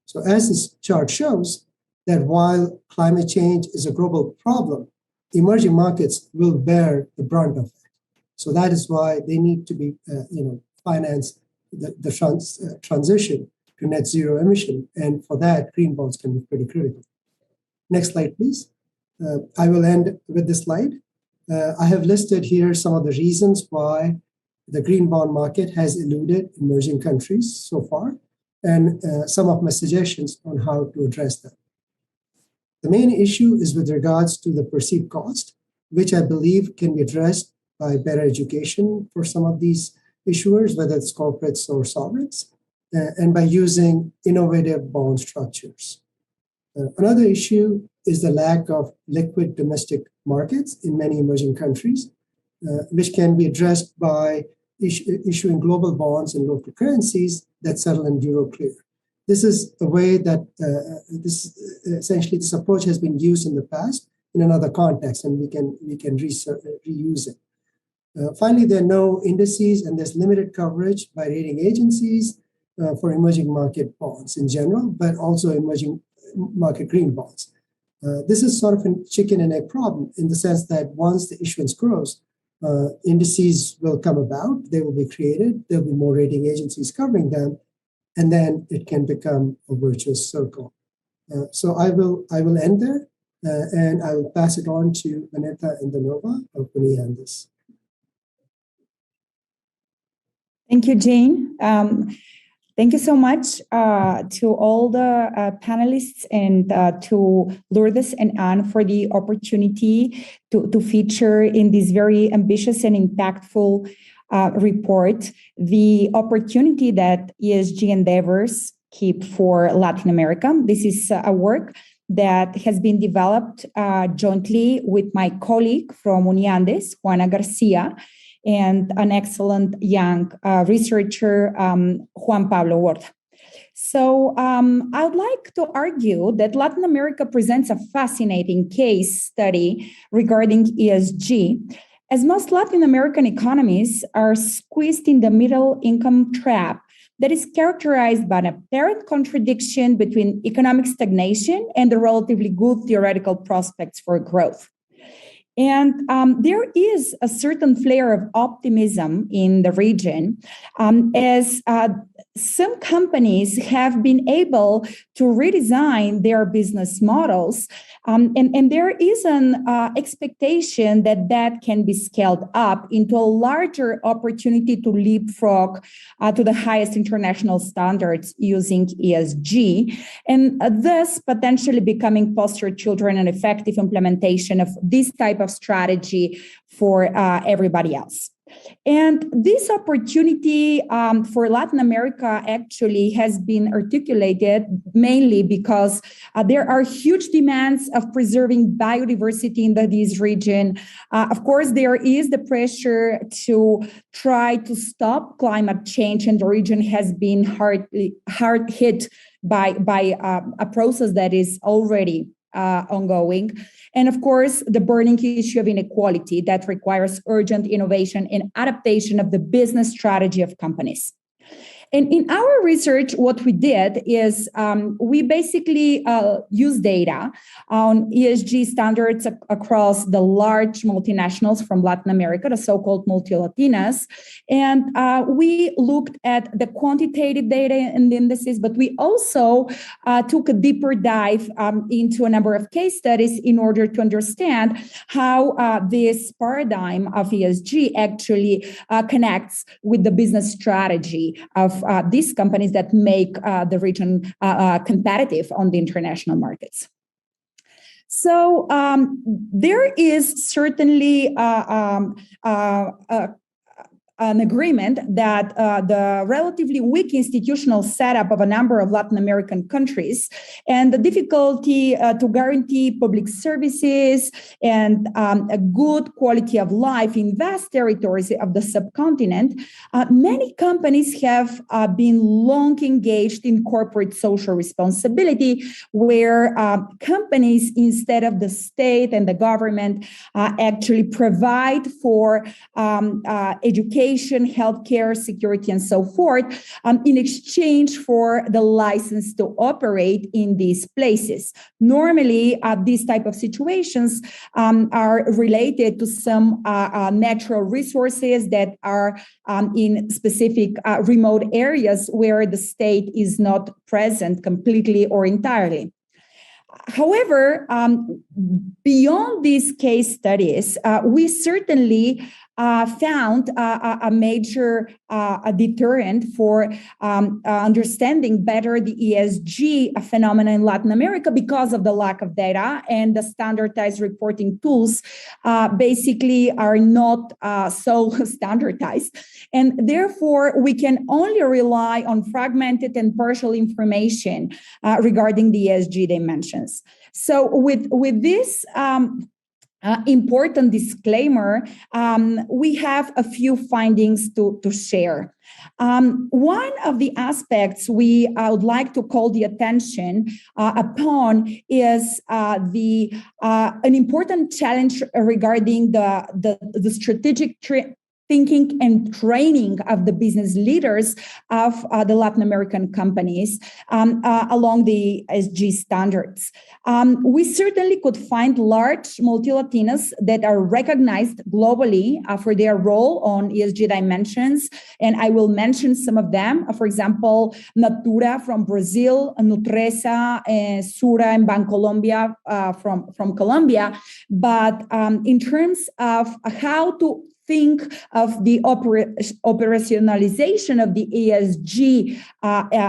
So as this chart shows, that while climate change is a global problem, emerging markets will bear the brunt of it. So that is why they need to be, finance the transition to net zero emission. And for that, green bonds can be pretty critical. Next slide, please. I will end with this slide. I have listed here some of the reasons why the green bond market has eluded emerging countries so far, and some of my suggestions on how to address them. The main issue is with regards to the perceived cost, which I believe can be addressed by better education for some of these issuers, whether it's corporates or sovereigns, and by using innovative bond structures. Another issue is the lack of liquid domestic markets in many emerging countries, which can be addressed by issuing global bonds in local currencies that settle in euro clear. This is a way that this approach has been used in the past in another context, and we can reuse it. Finally, there are no indices, and there's limited coverage by rating agencies for emerging market bonds in general, but also emerging market green bonds. This is sort of a chicken and egg problem in the sense that once the issuance grows, indices will come about, they will be created, there'll be more rating agencies covering them, and then it can become a virtuous circle. So I will end there, and I will pass it on to Vanessa and Danova of on this.
Thank you, Jane. Thank you so much to all the panelists and to Lourdes and Anne for the opportunity to feature in this very ambitious and impactful report the opportunity that ESG endeavors keep for Latin America. This is a work that has been developed jointly with my colleague from Uniandes, Juana Garcia, and an excellent young researcher, Juan Pablo Huerta. So I would like to argue that Latin America presents a fascinating case study regarding ESG, as most Latin American economies are squeezed in the middle income trap that is characterized by an apparent contradiction between economic stagnation and the relatively good theoretical prospects for growth. And there is a certain flare of optimism in the region as some companies have been able to redesign their business models. And there is an expectation that that can be scaled up into a larger opportunity to leapfrog to the highest international standards using ESG, and thus potentially becoming poster children and effective implementation of this type of strategy for everybody else. And this opportunity for Latin America actually has been articulated mainly because there are huge demands of preserving biodiversity in this region. Of course, there is the pressure to try to stop climate change, and the region has been hard hit by a process that is already ongoing. And of course, the burning issue of inequality that requires urgent innovation and adaptation of the business strategy of companies. And in our research, what we did is we basically use data on ESG standards across the large multinationals from Latin America, the so-called multi-Latinas. And we looked at the quantitative data and indices, but we also took a deeper dive into a number of case studies in order to understand how this paradigm of ESG actually connects with the business strategy of these companies that make the region competitive on the international markets. So there is certainly an agreement that the relatively weak institutional setup of a number of Latin American countries and the difficulty to guarantee public services and a good quality of life in vast territories of the subcontinent, many companies have been long engaged in corporate social responsibility, where companies, instead of the state and the government, actually provide for education, healthcare, security, and so forth, in exchange for the license to operate in these places. Normally, these type of situations are related to some natural resources that are in specific remote areas where the state is not present completely or entirely. However, beyond these case studies, we certainly found a major deterrent for understanding better the ESG phenomena in Latin America because of the lack of data, and the standardized reporting tools basically are not so standardized. And therefore, we can only rely on fragmented and partial information regarding the ESG dimensions. So with this important disclaimer, we have a few findings to share. One of the aspects I would like to call the attention upon is an important challenge regarding the strategic thinking and training of the business leaders of the Latin American companies along the ESG standards. We certainly could find large multi-Latinas that are recognized globally for their role on ESG dimensions, and I will mention some of them. For example, Natura from Brazil, Nutresa, Sura and Bancolombia from Colombia. But in terms of how to think of the operationalization of the ESG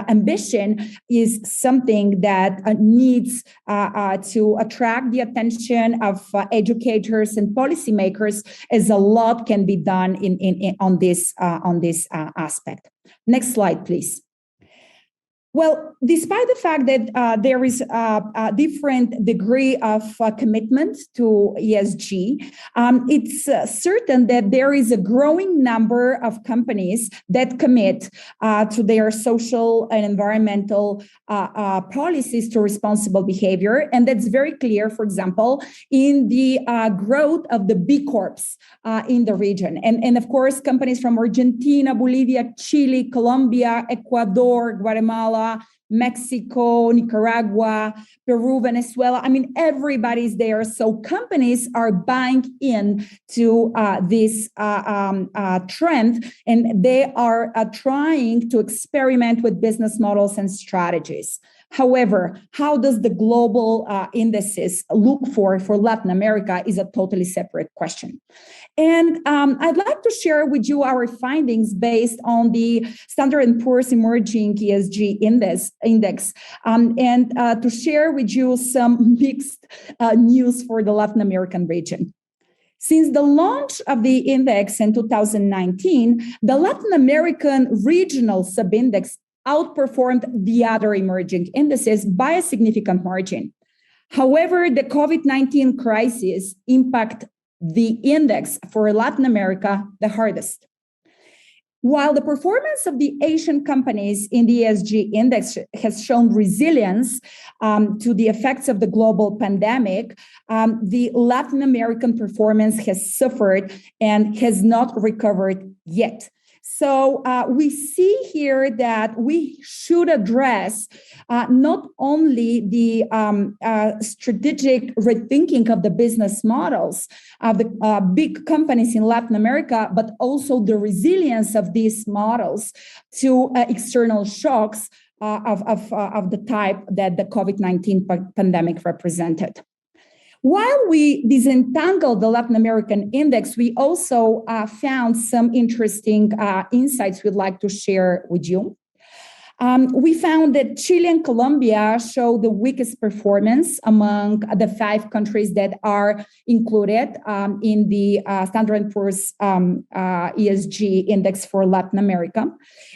ambition is something that needs to attract the attention of educators and policymakers, as a lot can be done on this aspect. Next slide, please. Well, despite the fact that there is a different degree of commitment to ESG, it's certain that there is a growing number of companies that commit to their social and environmental policies to responsible behavior. And that's very clear, for example, in the growth of the B Corps in the region. And of course, companies from Argentina, Bolivia, Chile, Colombia, Ecuador, Guatemala, Mexico, Nicaragua, Peru, Venezuela. I mean, everybody's there. So companies are buying in to this trend, and they are trying to experiment with business models and strategies. However, how does the global indices look for Latin America is a totally separate question. And I'd like to share with you our findings based on the Standard & Poor's Emerging ESG Index, and to share with you some mixed news for the Latin American region. Since the launch of the index in 2019, the Latin American regional subindex outperformed the other emerging indices by a significant margin. However, the COVID-19 crisis impacted the index for Latin America the hardest. While the performance of the Asian companies in the ESG index has shown resilience to the effects of the global pandemic, the Latin American performance has suffered and has not recovered yet. So we see here that we should address not only the strategic rethinking of the business models of the big companies in Latin America, but also the resilience of these models to external shocks of the type that the COVID-19 pandemic represented. While we disentangled the Latin American index, we also found some interesting insights we'd like to share with you. We found that Chile and Colombia show the weakest performance among the 5 countries that are included in the Standard & Poor's ESG index for Latin America.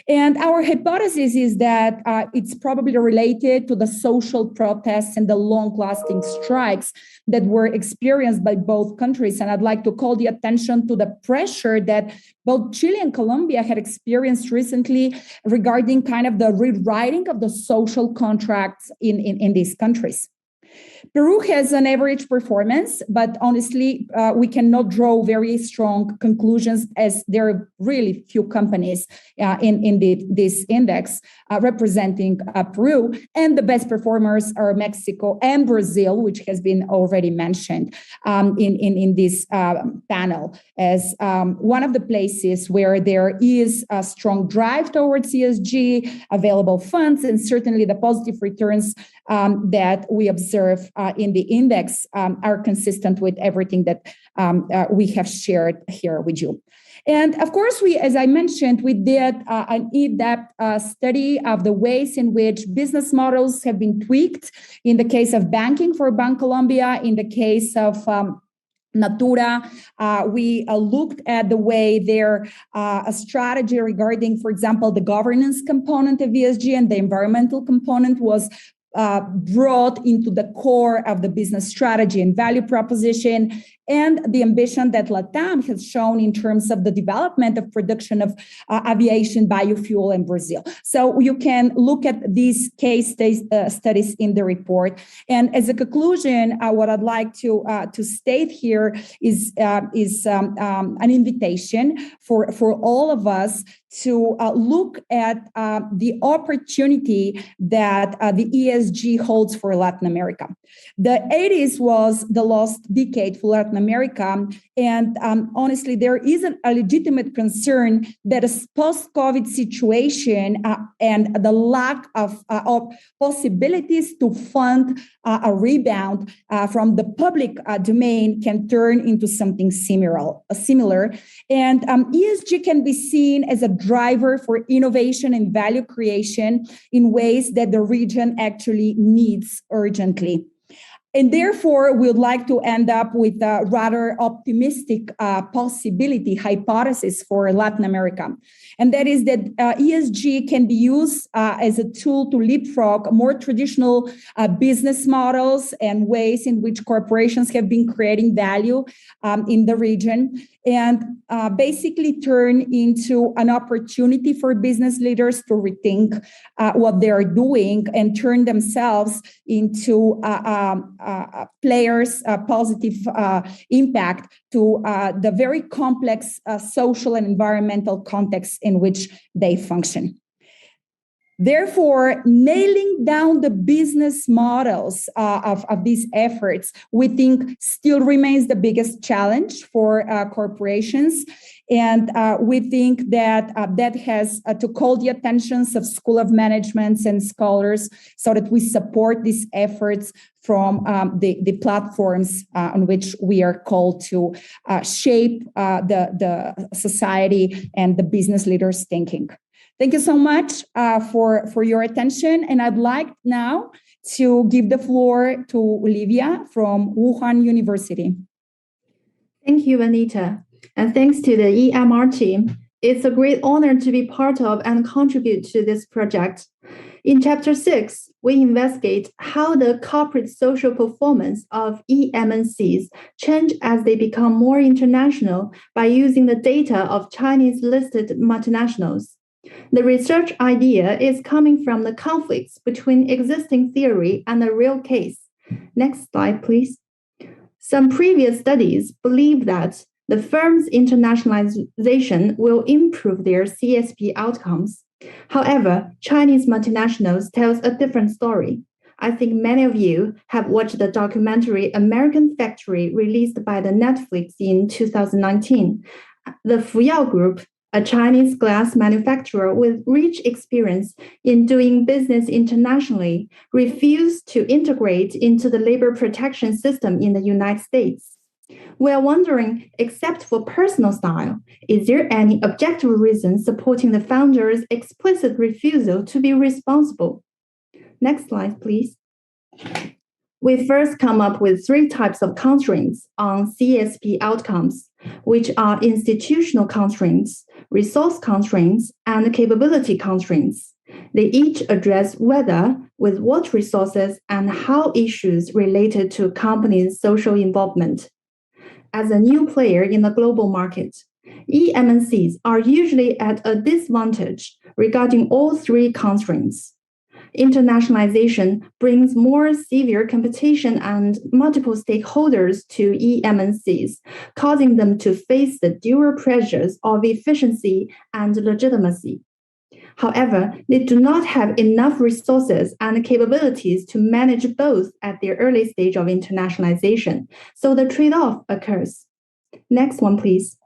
And our hypothesis is that it's probably related to the social protests and the long-lasting strikes that were experienced by both countries. And I'd like to call the attention to the pressure that both Chile and Colombia had experienced recently regarding kind of the rewriting of the social contracts in these countries. Peru has an average performance, but honestly, we cannot draw very strong conclusions as there are really few companies in this index representing Peru. And the best performers are Mexico and Brazil, which has been already mentioned in this panel as one of the places where there is a strong drive towards ESG, available funds, and certainly the positive returns that we observe in the index are consistent with everything that we have shared here with you. And of course, as I mentioned, we did an in-depth study of the ways in which business models have been tweaked in the case of banking for Bancolombia, in the case of Natura. We looked at the way their a strategy regarding, for example, the governance component of ESG and the environmental component was brought into the core of the business strategy and value proposition, and the ambition that LATAM has shown in terms of the development of production of aviation biofuel in Brazil. So you can look at these case studies in the report. And as a conclusion, what I'd like to state here is an invitation for all of us to look at the opportunity that the ESG holds for Latin America. The 80s was the lost decade for Latin America, and honestly, there is a legitimate concern that a post-COVID situation and the lack of possibilities to fund a rebound from the public domain can turn into something similar. And ESG can be seen as a driver for innovation and value creation in ways that the region actually needs urgently. And therefore, we would like to end up with a rather optimistic hypothesis for Latin America. And that is that ESG can be used as a tool to leapfrog more traditional business models and ways in which corporations have been creating value in the region, and basically turn into an opportunity for business leaders to rethink what they are doing and turn themselves into players' positive impact to the very complex social and environmental context in which they function. Therefore, nailing down the business models of these efforts, we think still remains the biggest challenge for corporations. And we think that that has to call the attentions of School of Managements and scholars so that we support these efforts from the platforms on which we are called to shape the society and the business leaders' thinking. Thank you so much for your attention. And I'd like now to give the floor to Olivia from Wuhan University.
Thank you, Anita. And thanks to the EMR team. It's a great honor to be part of and contribute to this project. In Chapter 6, we investigate how the corporate social performance of EMNCs change as they become more international by using the data of Chinese listed multinationals. The research idea is coming from the conflicts between existing theory and the real case. Next slide, please. Some previous studies believe that the firm's internationalization will improve their CSP outcomes. However, Chinese multinationals tells a different story. I think many of you have watched the documentary American Factory released by the Netflix in 2019. The Fuyao Group, a Chinese glass manufacturer with rich experience in doing business internationally, refused to integrate into the labor protection system in the United States. We are wondering, except for personal style, is there any objective reason supporting the founder's explicit refusal to be responsible? Next slide, please. We first come up with 3 types of constraints on CSP outcomes, which are institutional constraints, resource constraints, and capability constraints. They each address whether, with what resources, and how issues related to a company's social involvement. As a new player in the global market, EMNCs are usually at a disadvantage regarding all 3 constraints. Internationalization brings more severe competition and multiple stakeholders to EMNCs, causing them to face the dual pressures of efficiency and legitimacy. However, they do not have enough resources and capabilities to manage both at their early stage of internationalization, so the trade-off occurs. Next one, please.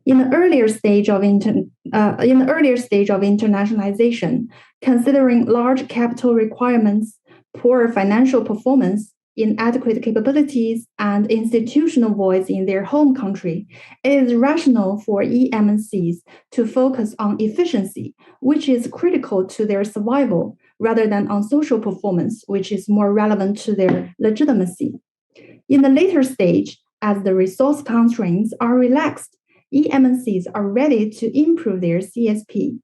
In the earlier stage of internationalization, considering large capital requirements, poor financial performance, inadequate capabilities, and institutional voids in their home country, it is rational for EMNCs to focus on efficiency, which is critical to their survival, rather than on social performance, which is more relevant to their legitimacy. In the later stage, as the resource constraints are relaxed, EMNCs are ready to improve their CSP.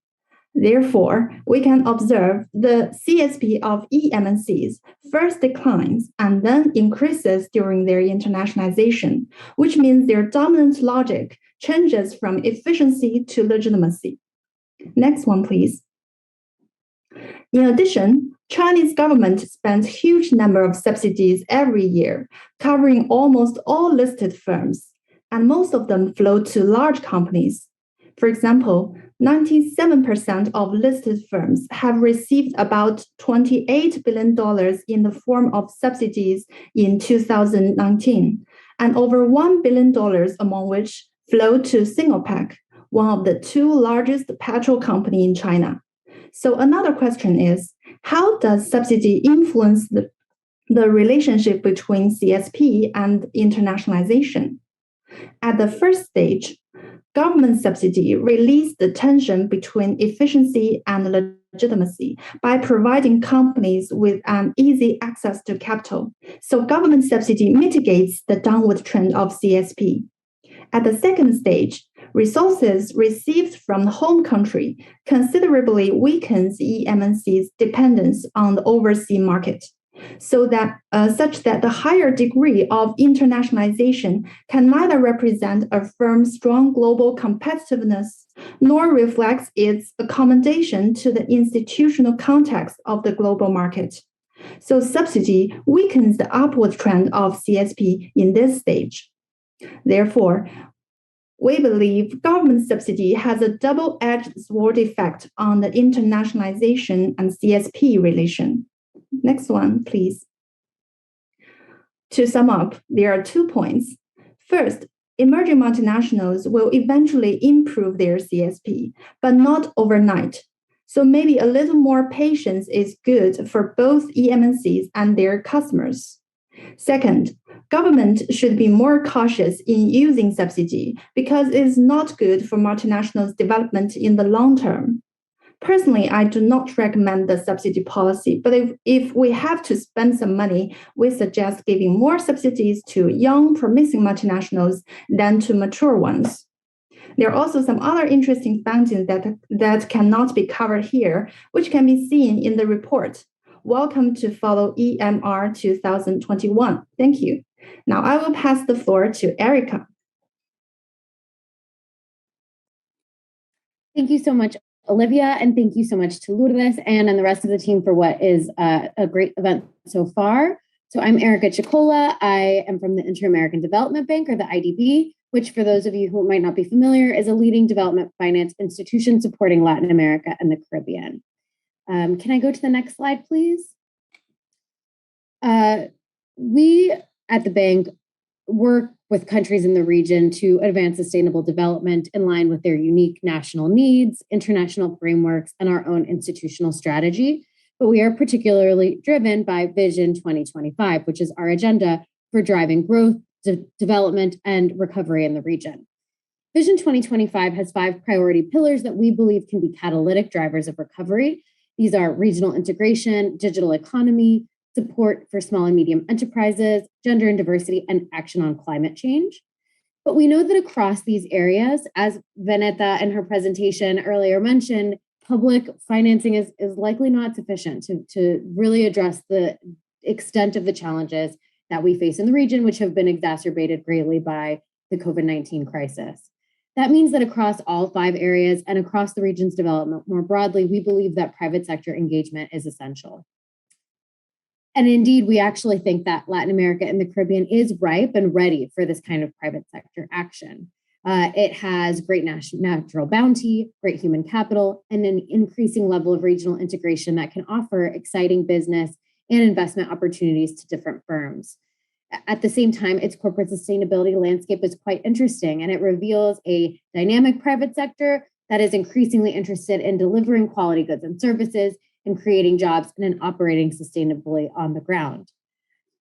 Therefore, we can observe the CSP of EMNCs first declines and then increases during their internationalization, which means their dominant logic changes from efficiency to legitimacy. Next one, please. In addition, Chinese government spends huge number of subsidies every year, covering almost all listed firms, and most of them flow to large companies. For example, 97% of listed firms have received about $28 billion in the form of subsidies in 2019, and over $1 billion among which flow to Sinopec, one of the 2 largest petrol companies in China. So another question is, how does subsidy influence the relationship between CSP and internationalization? At the first stage, government subsidy released the tension between efficiency and legitimacy by providing companies with an easy access to capital. So government subsidy mitigates the downward trend of CSP. At the second stage, resources received from the home country considerably weakens EMNC's dependence on the overseas market, so that such that the higher degree of internationalization can neither represent a firm's strong global competitiveness nor reflects its accommodation to the institutional context of the global market. So subsidy weakens the upward trend of CSP in this stage. Therefore, we believe government subsidy has a double-edged sword effect on the internationalization and CSP relation. Next one, please. To sum up, there are 2 points. First, emerging multinationals will eventually improve their CSP, but not overnight. So maybe a little more patience is good for both EMNCs and their customers. Second, government should be more cautious in using subsidy because it is not good for multinationals' development in the long term. Personally, I do not recommend the subsidy policy, but if we have to spend some money, we suggest giving more subsidies to young, promising multinationals than to mature ones. There are also some other interesting findings that cannot be covered here, which can be seen in the report. Welcome to follow EMR 2021. Thank you. Now I will pass the floor to Erica.
Thank you so much, Olivia, and thank you so much to Lourdes and the rest of the team for what is a great event so far. So I'm Erica Chicola. I am from the Inter-American Development Bank, or the IDB, which for those of you who might not be familiar, is a leading development finance institution supporting Latin America and the Caribbean. Can I go to the next slide, please? We at the bank work with countries in the region to advance sustainable development in line with their unique national needs, international frameworks, and our own institutional strategy. But we are particularly driven by Vision 2025, which is our agenda for driving growth, development, and recovery in the region. Vision 2025 has 5 priority pillars that we believe can be catalytic drivers of recovery. These are regional integration, digital economy, support for small and medium enterprises, gender and diversity, and action on climate change. But we know that across these areas, as Veneta in her presentation earlier mentioned, public financing is likely not sufficient to really address the extent of the challenges that we face in the region, which have been exacerbated greatly by the COVID-19 crisis. That means that across all 5 areas and across the region's development more broadly, we believe that private sector engagement is essential. And indeed, we actually think that Latin America and the Caribbean is ripe and ready for this kind of private sector action. It has great natural bounty, great human capital, and an increasing level of regional integration that can offer exciting business and investment opportunities to different firms. At the same time, its corporate sustainability landscape is quite interesting, and it reveals a dynamic private sector that is increasingly interested in delivering quality goods and services and creating jobs and operating sustainably on the ground.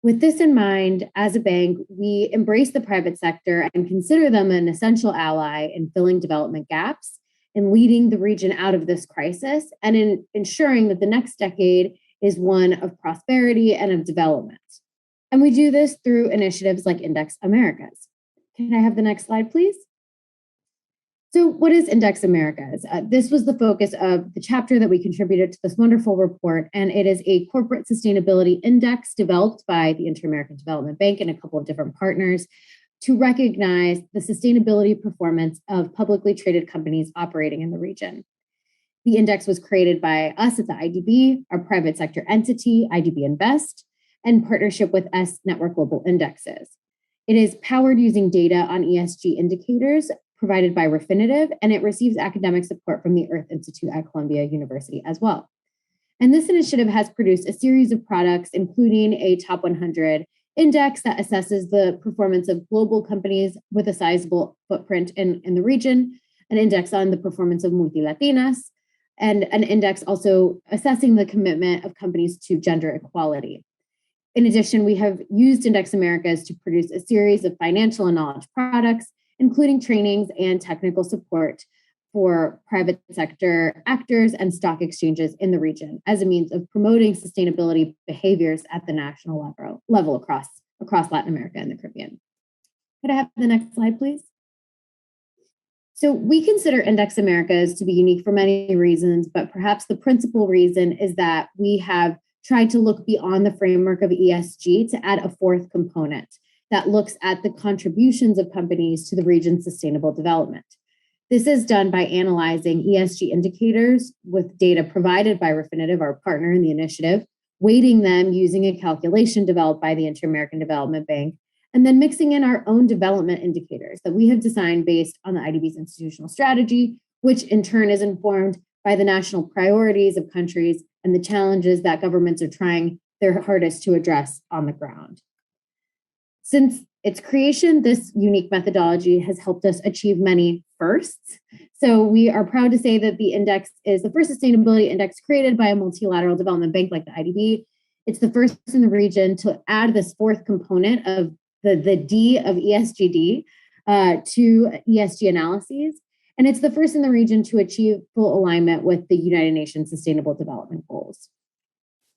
With this in mind, as a bank, we embrace the private sector and consider them an essential ally in filling development gaps, in leading the region out of this crisis, and in ensuring that the next decade is one of prosperity and of development. And we do this through initiatives like Index Americas. Can I have the next slide, please? So what is Index Americas? This was the focus of the chapter that we contributed to this wonderful report, and it is a corporate sustainability index developed by the Inter-American Development Bank and a couple of different partners to recognize the sustainability performance of publicly traded companies operating in the region. The index was created by us at the IDB, our private sector entity, IDB Invest, in partnership with S Network Global Indexes. It is powered using data on ESG indicators provided by Refinitiv, and it receives academic support from the Earth Institute at Columbia University as well. And this initiative has produced a series of products, including a top 100 index that assesses the performance of global companies with a sizable footprint in the region, an index on the performance of multilatinas, and an index also assessing the commitment of companies to gender equality. In addition, we have used Index Americas to produce a series of financial and knowledge products, including trainings and technical support for private sector actors and stock exchanges in the region as a means of promoting sustainability behaviors at the national level across Latin America and the Caribbean. Could I have the next slide, please? So we consider Index Americas to be unique for many reasons, but perhaps the principal reason is that we have tried to look beyond the framework of ESG to add a 4th component that looks at the contributions of companies to the region's sustainable development. This is done by analyzing ESG indicators with data provided by Refinitiv, our partner in the initiative, weighting them using a calculation developed by the Inter-American Development Bank, and then mixing in our own development indicators that we have designed based on the IDB's institutional strategy, which in turn is informed by the national priorities of countries and the challenges that governments are trying their hardest to address on the ground. Since its creation, this unique methodology has helped us achieve many firsts. So we are proud to say that the index is the first sustainability index created by a multilateral development bank like the IDB. It's the first in the region to add this 4th component of the D of ESGD to ESG analyses. And it's the first in the region to achieve full alignment with the United Nations Sustainable Development Goals.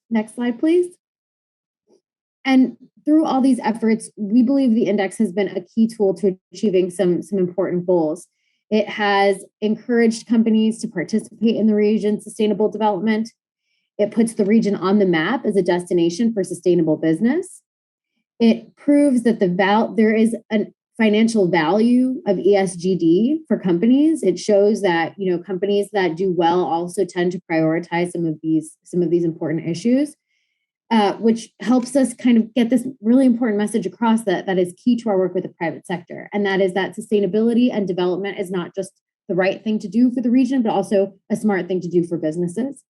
Next slide, please. And through all these efforts, we believe the index has been a key tool to achieving some important goals. It has encouraged companies to participate in the region's sustainable development. It puts the region on the map as a destination for sustainable business. It proves that there is a financial value of ESGD for companies. It shows that companies that do well also tend to prioritize some of these important issues. Which helps us kind of get this really important message across that is key to our work with the private sector. And that is that sustainability and development is not just the right thing to do for the region, but also a smart thing to do for businesses.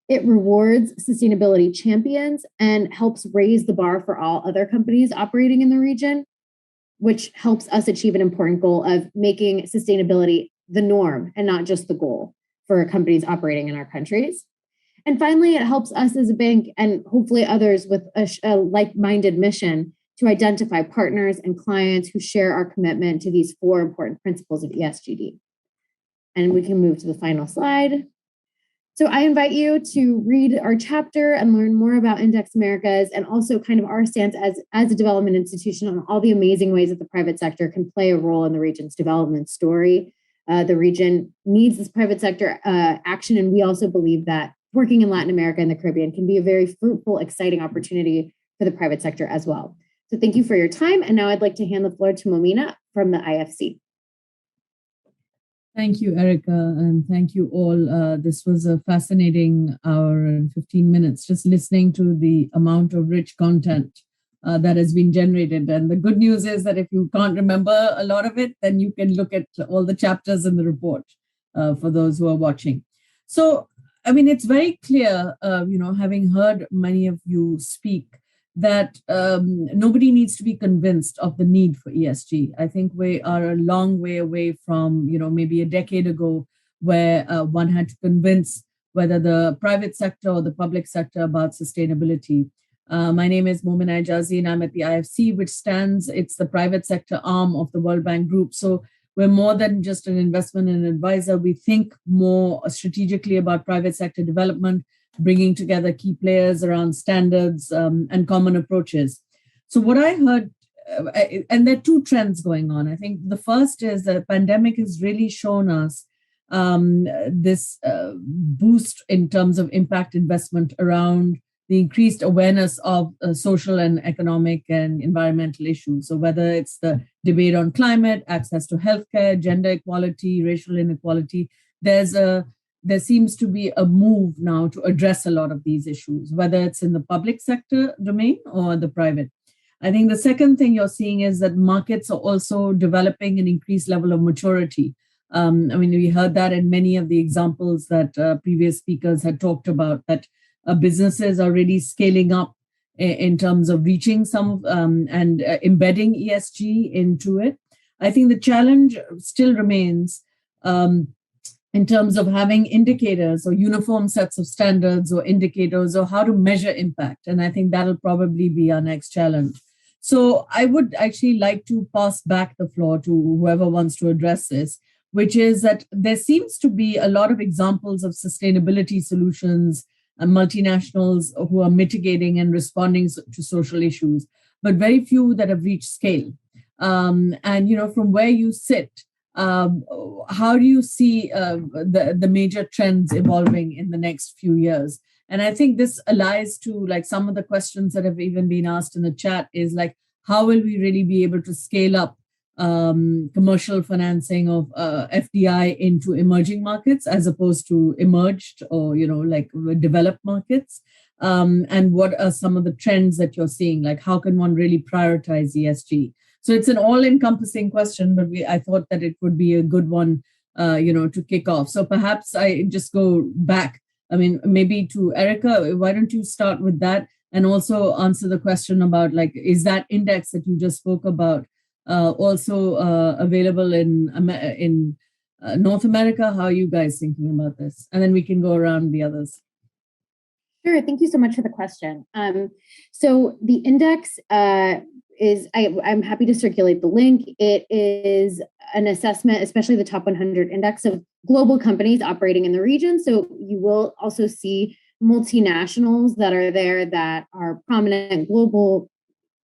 It rewards sustainability champions and helps raise the bar for all other companies operating in the region, which helps us achieve an important goal of making sustainability the norm and not just the goal for companies operating in our countries. And finally, it helps us as a bank and hopefully others with a like-minded mission to identify partners and clients who share our commitment to these 4 important principles of ESGD. And we can move to the final slide. So I invite you to read our chapter and learn more about Index Americas and also kind of our stance as a development institution on all the amazing ways that the private sector can play a role in the region's development story. The region needs this private sector action, and we also believe that working in Latin America and the Caribbean can be a very fruitful, exciting opportunity for the private sector as well. So thank you for your time. And now I'd like to hand the floor to Momina from the IFC.
Thank you, Erica, and thank you all. This was a fascinating hour and 15 minutes, just listening to the amount of rich content that has been generated. And the good news is that if you can't remember a lot of it, then you can look at all the chapters in the report for those who are watching. So, I mean, it's very clear, having heard many of you speak, that nobody needs to be convinced of the need for ESG. I think we are a long way away from, maybe a decade ago, where one had to convince whether the private sector or the public sector about sustainability. My name is Momina Ijazi, and I'm at the IFC, which it's the private sector arm of the World Bank Group. So we're more than just an investment and advisor. We think more strategically about private sector development, bringing together key players around standards and common approaches. So what I heard, and there are 2 trends going on. I think the first is that the pandemic has really shown us this boost in terms of impact investment around the increased awareness of social and economic and environmental issues. So whether it's the debate on climate, access to healthcare, gender equality, racial inequality, there seems to be a move now to address a lot of these issues, whether it's in the public sector domain or the private. I think the second thing you're seeing is that markets are also developing an increased level of maturity. We heard that in many of the examples that previous speakers had talked about, that businesses are really scaling up in terms of reaching some and embedding ESG into it. I think the challenge still remains in terms of having indicators or uniform sets of standards or indicators or how to measure impact. And I think that'll probably be our next challenge. So I would actually like to pass back the floor to whoever wants to address this, which is that there seems to be a lot of examples of sustainability solutions and multinationals who are mitigating and responding to social issues, but very few that have reached scale. And, from where you sit, how do you see the major trends evolving in the next few years? And I think this allies to some of the questions that have even been asked in the chat is how will we really be able to scale up commercial financing of FDI into emerging markets as opposed to emerged or, developed markets? And what are some of the trends that you're seeing? How can one really prioritize ESG? So it's an all-encompassing question, but I thought that it would be a good one, to kick off. So perhaps I just go back. Maybe to Erica, why don't you start with that and also answer the question about is that index that you just spoke about also available in North America? How are you guys thinking about this? And then we can go around the others.
Sure. Thank you so much for the question. So the index I'm happy to circulate the link. It is an assessment, especially the top 100 index of global companies operating in the region. So you will also see multinationals that are there that are prominent global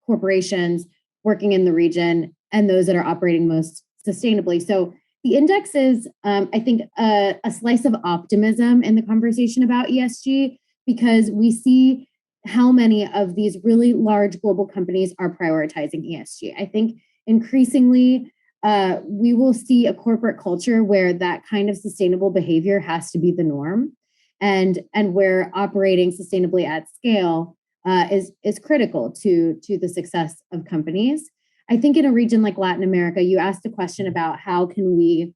corporations working in the region and those that are operating most sustainably. So the index is, I think, a slice of optimism in the conversation about ESG, because we see how many of these really large global companies are prioritizing ESG. I think increasingly we will see a corporate culture where that kind of sustainable behavior has to be the norm, and where operating sustainably at scale is critical to the success of companies. I think in a region like Latin America, you asked a question about how can we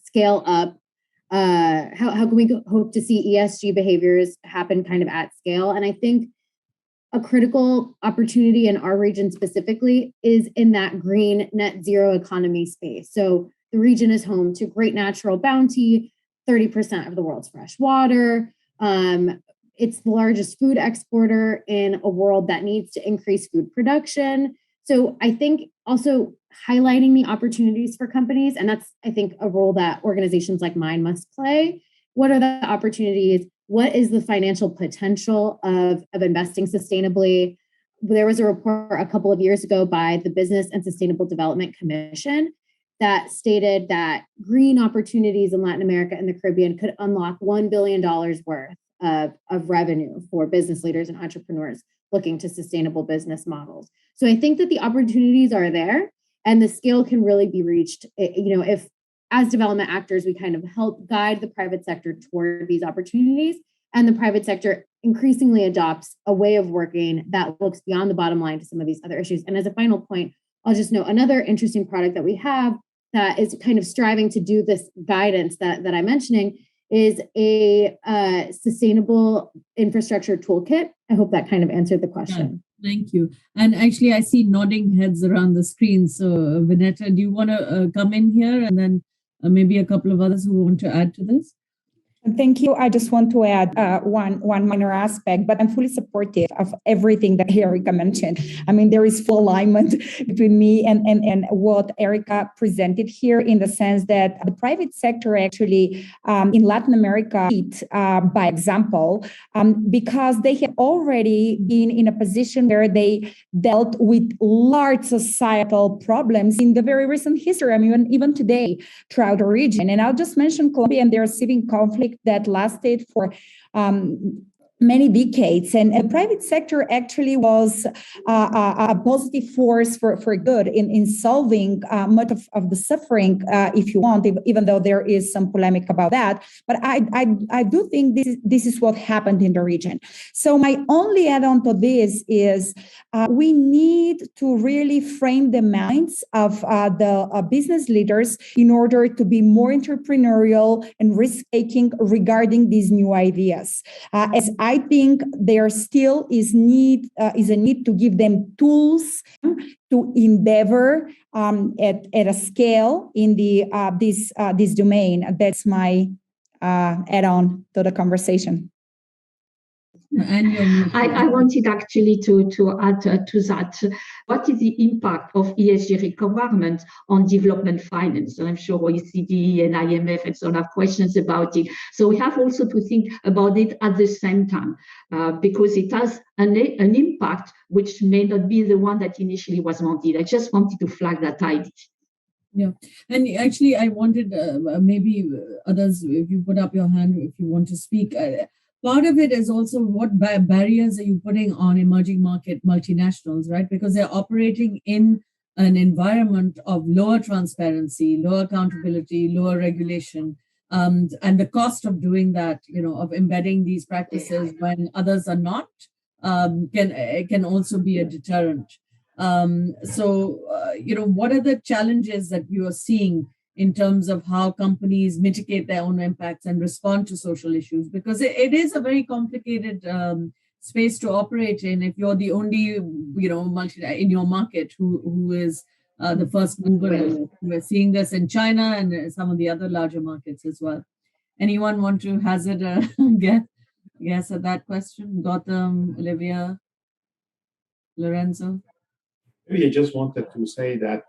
scale up. How can we hope to see ESG behaviors happen kind of at scale? And I think a critical opportunity in our region specifically is in that green net zero economy space. So the region is home to great natural bounty, 30% of the world's fresh water. it's the largest food exporter in a world that needs to increase food production. So I think also highlighting the opportunities for companies, and that's, I think, a role that organizations like mine must play. What are the opportunities? What is the financial potential of investing sustainably? There was a report a couple of years ago by the Business and Sustainable Development Commission that stated that green opportunities in Latin America and the Caribbean could unlock $1 billion worth of revenue for business leaders and entrepreneurs looking to sustainable business models. So I think that the opportunities are there and the scale can really be reached, if as development actors, we kind of help guide the private sector toward these opportunities, and the private sector increasingly adopts a way of working that looks beyond the bottom line to some of these other issues. And as a final point, I'll just note another interesting product that we have that is kind of striving to do this guidance that I'm mentioning is a sustainable infrastructure toolkit. I hope that kind of answered the question.
Yeah, thank you. And actually, I see nodding heads around the screen. So, Vineta, do you want to come in here, and then maybe a couple of others who want to add to this?
Thank you. I just want to add one minor aspect, but I'm fully supportive of everything that Erica mentioned. I mean, there is full alignment between me and what Erica presented here, in the sense that the private sector actually in Latin America lead by example, because they have already been in a position where they dealt with large societal problems in the very recent history. I mean, even today throughout the region. And I'll just mention Colombia and their civil conflict that lasted for many decades, and the private sector actually was a positive force for good in solving much of the suffering, if you want, even though there is some polemic about that. But I do think this is what happened in the region. So my only add-on to this is we need to really frame the minds of the business leaders in order to be more entrepreneurial and risk-taking regarding these new ideas. As I think there still is a need to give them tools to endeavor at a scale in this domain. That's my add-on to the conversation.
I wanted actually to add to that. What is the impact of ESG requirements on development finance? And I'm sure OECD and IMF and so on have questions about it. So we have also to think about it at the same time, because it has an impact which may not be the one that initially was wanted. I just wanted to flag that idea.
Yeah, and actually I wanted maybe others, if you put up your hand, if you want to speak. Part of it is also what barriers are you putting on emerging market multinationals, right? Because they're operating in an environment of lower transparency, lower accountability, lower regulation, and the cost of doing that, of embedding these practices when others are not, can also be a deterrent. So, what are the challenges that you are seeing in terms of how companies mitigate their own impacts and respond to social issues? Because it is a very complicated space to operate in if you're the only, multi in your market who is the first mover. We're seeing this in China and some of the other larger markets as well. Anyone want to hazard a guess at that question? Gautam, Olivia, Lorenzo?
Maybe I just wanted to say that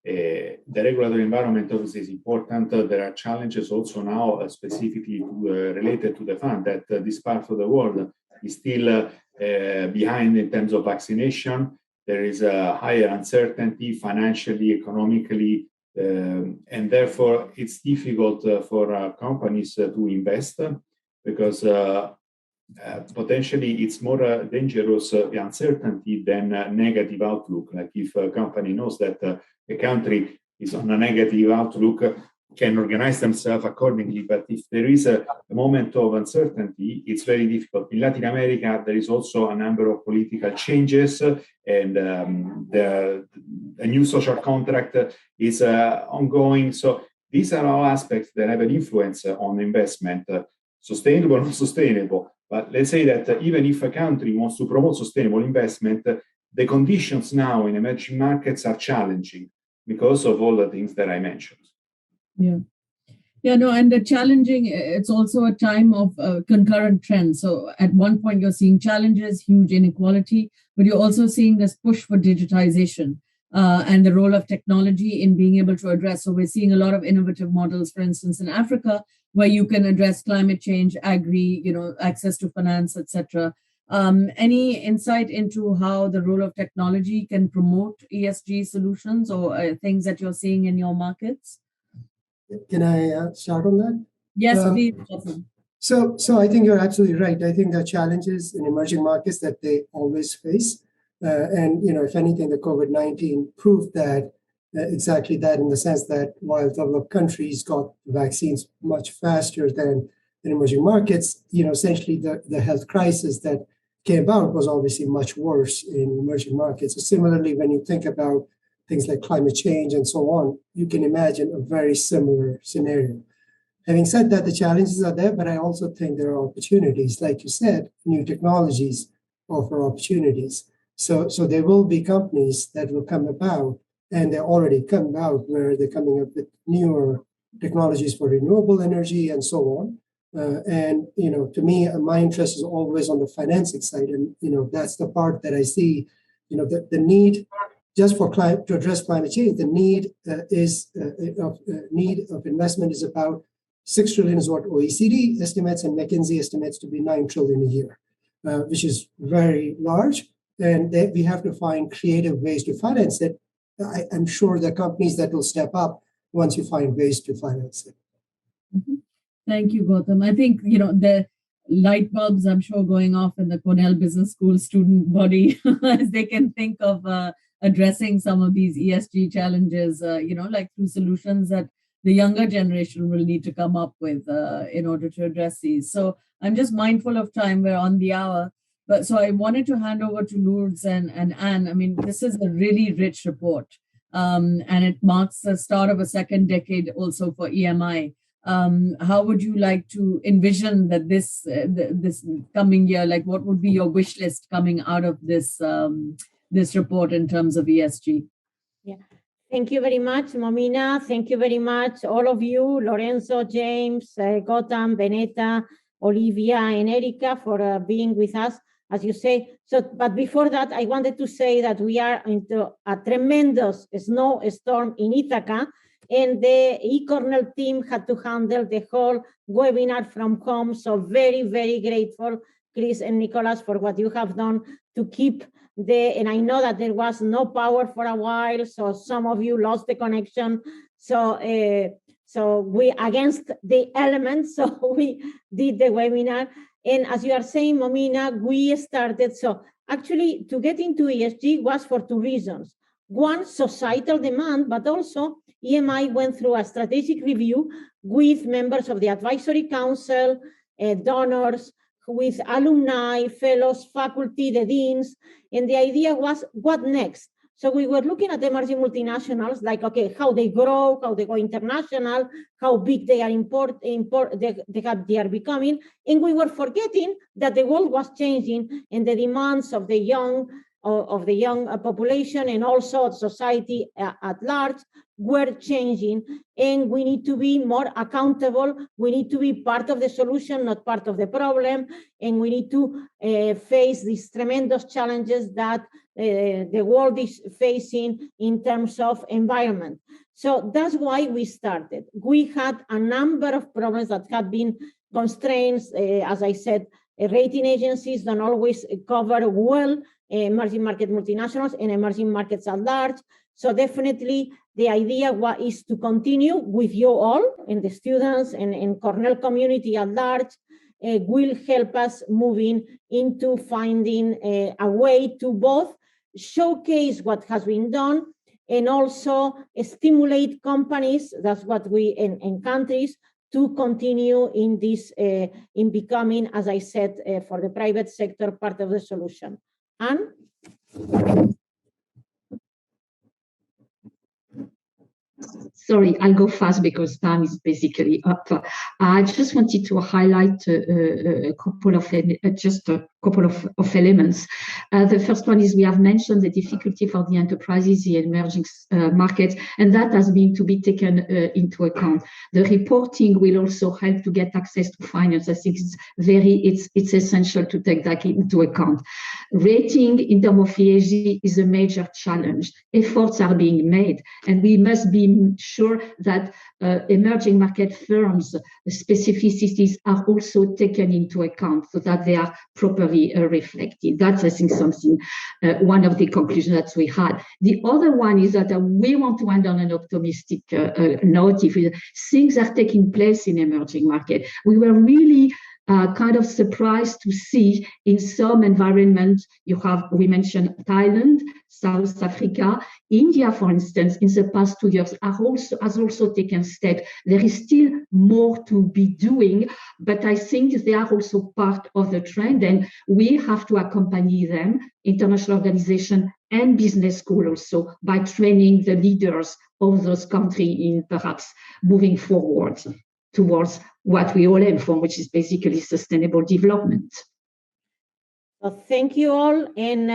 the regulatory environment obviously is important. There are challenges also now specifically related to the fact that this part of the world is still behind in terms of vaccination. There is a higher uncertainty financially, economically, and therefore it's difficult for companies to invest because potentially it's more dangerous the uncertainty than negative outlook. Like if a company knows that a country is on a negative outlook, can organize themselves accordingly. But if there is a moment of uncertainty, it's very difficult. In Latin America, there is also a number of political changes, and a new social contract is ongoing. So these are all aspects that have an influence on investment, sustainable or unsustainable. But let's say that even if a country wants to promote sustainable investment, the conditions now in emerging markets are challenging because of all the things that I mentioned.
Yeah. Yeah, no, and the challenging, it's also a time of concurrent trends. So at one point, you're seeing challenges, huge inequality, but you're also seeing this push for digitization and the role of technology in being able to address. So we're seeing a lot of innovative models, for instance, in Africa, where you can address climate change, agri, access to finance, etc. Any insight into how the role of technology can promote ESG solutions or things that you're seeing in your markets?
Can I start on that?
Yes, please. Awesome.
So I think you're absolutely right. I think there are challenges in emerging markets that they always face. And if anything, the COVID-19 proved that exactly that, in the sense that while developed countries got vaccines much faster than in emerging markets, essentially the health crisis that came about was obviously much worse in emerging markets. So similarly, when you think about things like climate change and so on, you can imagine a very similar scenario. Having said that, the challenges are there, but I also think there are opportunities. Like you said, new technologies offer opportunities. So there will be companies that will come about, and they're already coming out, where they're coming up with newer technologies for renewable energy and so on. And to me, my interest is always on the financing side, and that's the part that I see. The need just for to address climate change. The need of investment is about $6 trillion is what OECD estimates, and McKinsey estimates to be $9 trillion a year, which is very large. And we have to find creative ways to finance it. I'm sure there are companies that will step up once you find ways to finance it.
Mm-hmm. Thank you, Gautam. I think, the light bulbs, I'm sure, going off in the Cornell Business School student body as they can think of addressing some of these ESG challenges, like through solutions that the younger generation will need to come up with in order to address these. So I'm just mindful of time. We're on the hour. But so I wanted to hand over to Lourdes and Anne. I mean, this is a really rich report, and it marks the start of a second decade also for EMI. How would you like to envision that this coming year, like what would be your wish list coming out of this this report in terms of ESG?
Yeah. Thank you very much, Momina. Thank you very much, all of you, Lorenzo, James, Gautam, Beneta, Olivia, and Erica, for being with us, as you say. So, but before that, I wanted to say that we are into a tremendous snowstorm in Ithaca, and the eCornell team had to handle the whole webinar from home. So very, very grateful, Chris and Nicholas, for what you have done to keep and I know that there was no power for a while, so some of you lost the connection. So we, against the elements, so we did the webinar. And as you are saying, Momina, we started, so actually to get into ESG was for two reasons. One, societal demand, but also EMI went through a strategic review with members of the advisory council, donors, with alumni, fellows, faculty, the deans, and the idea was, what next? So we were looking at emerging multinationals, like, okay, how they grow, how they go international, how big they are they are becoming, and we were forgetting that the world was changing, and the demands of the young population and also society at large were changing, and we need to be more accountable. We need to be part of the solution, not part of the problem, and we need to face these tremendous challenges that the world is facing in terms of environment. So that's why we started. We had a number of problems that had been constraints. As I said, rating agencies don't always cover well emerging market multinationals and emerging markets at large. So definitely the idea is to continue with you all and the students and Cornell community at large will help us moving into finding a way to both showcase what has been done and also stimulate companies, that's what we, in countries, to continue in this, in becoming, as I said, for the private sector, part of the solution. Anne?
Sorry, I'll go fast because time is basically up. I just wanted to highlight a couple of just couple of elements. The first one is we have mentioned the difficulty for the enterprises, the emerging markets, and that has been to be taken into account. The reporting will also help to get access to finance. I think it's essential to take that into account. Rating in terms of ESG is a major challenge. Efforts are being made, and we must be sure that emerging market firms' specificities are also taken into account so that they are properly reflected. That's, I think, something, one of the conclusions that we had. The other one is that we want to end on an optimistic note. If things are taking place in emerging market, we were really kind of surprised to see in some environments, we mentioned Thailand, South Africa, India, for instance, in the past 2 years has also taken steps. There is still more to be doing, but I think they are also part of the trend, and we have to accompany them, international organization and business school also, by training the leaders of those countries in perhaps moving forward towards what we all aim for, which is basically sustainable development.
So thank you all. And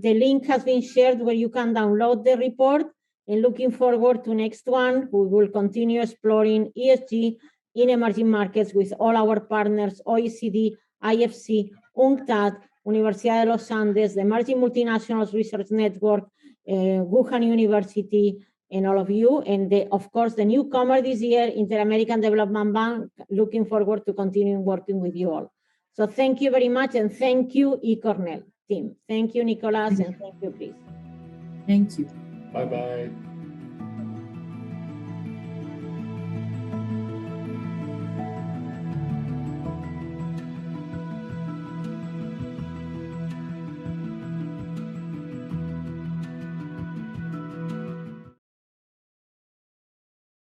the link has been shared where you can download the report. And looking forward to next one, we will continue exploring ESG in emerging markets with all our partners, OECD, IFC, UNCTAD, Universidad de los Andes, the Emerging Multinationals Research Network, Wuhan University, and all of you. And of course, the newcomer this year, Inter-American Development Bank, looking forward to continuing working with you all. So thank you very much, and thank you, Cornell team. Thank you, Nicolas, and thank you, Chris.
Thank you.
Bye-bye.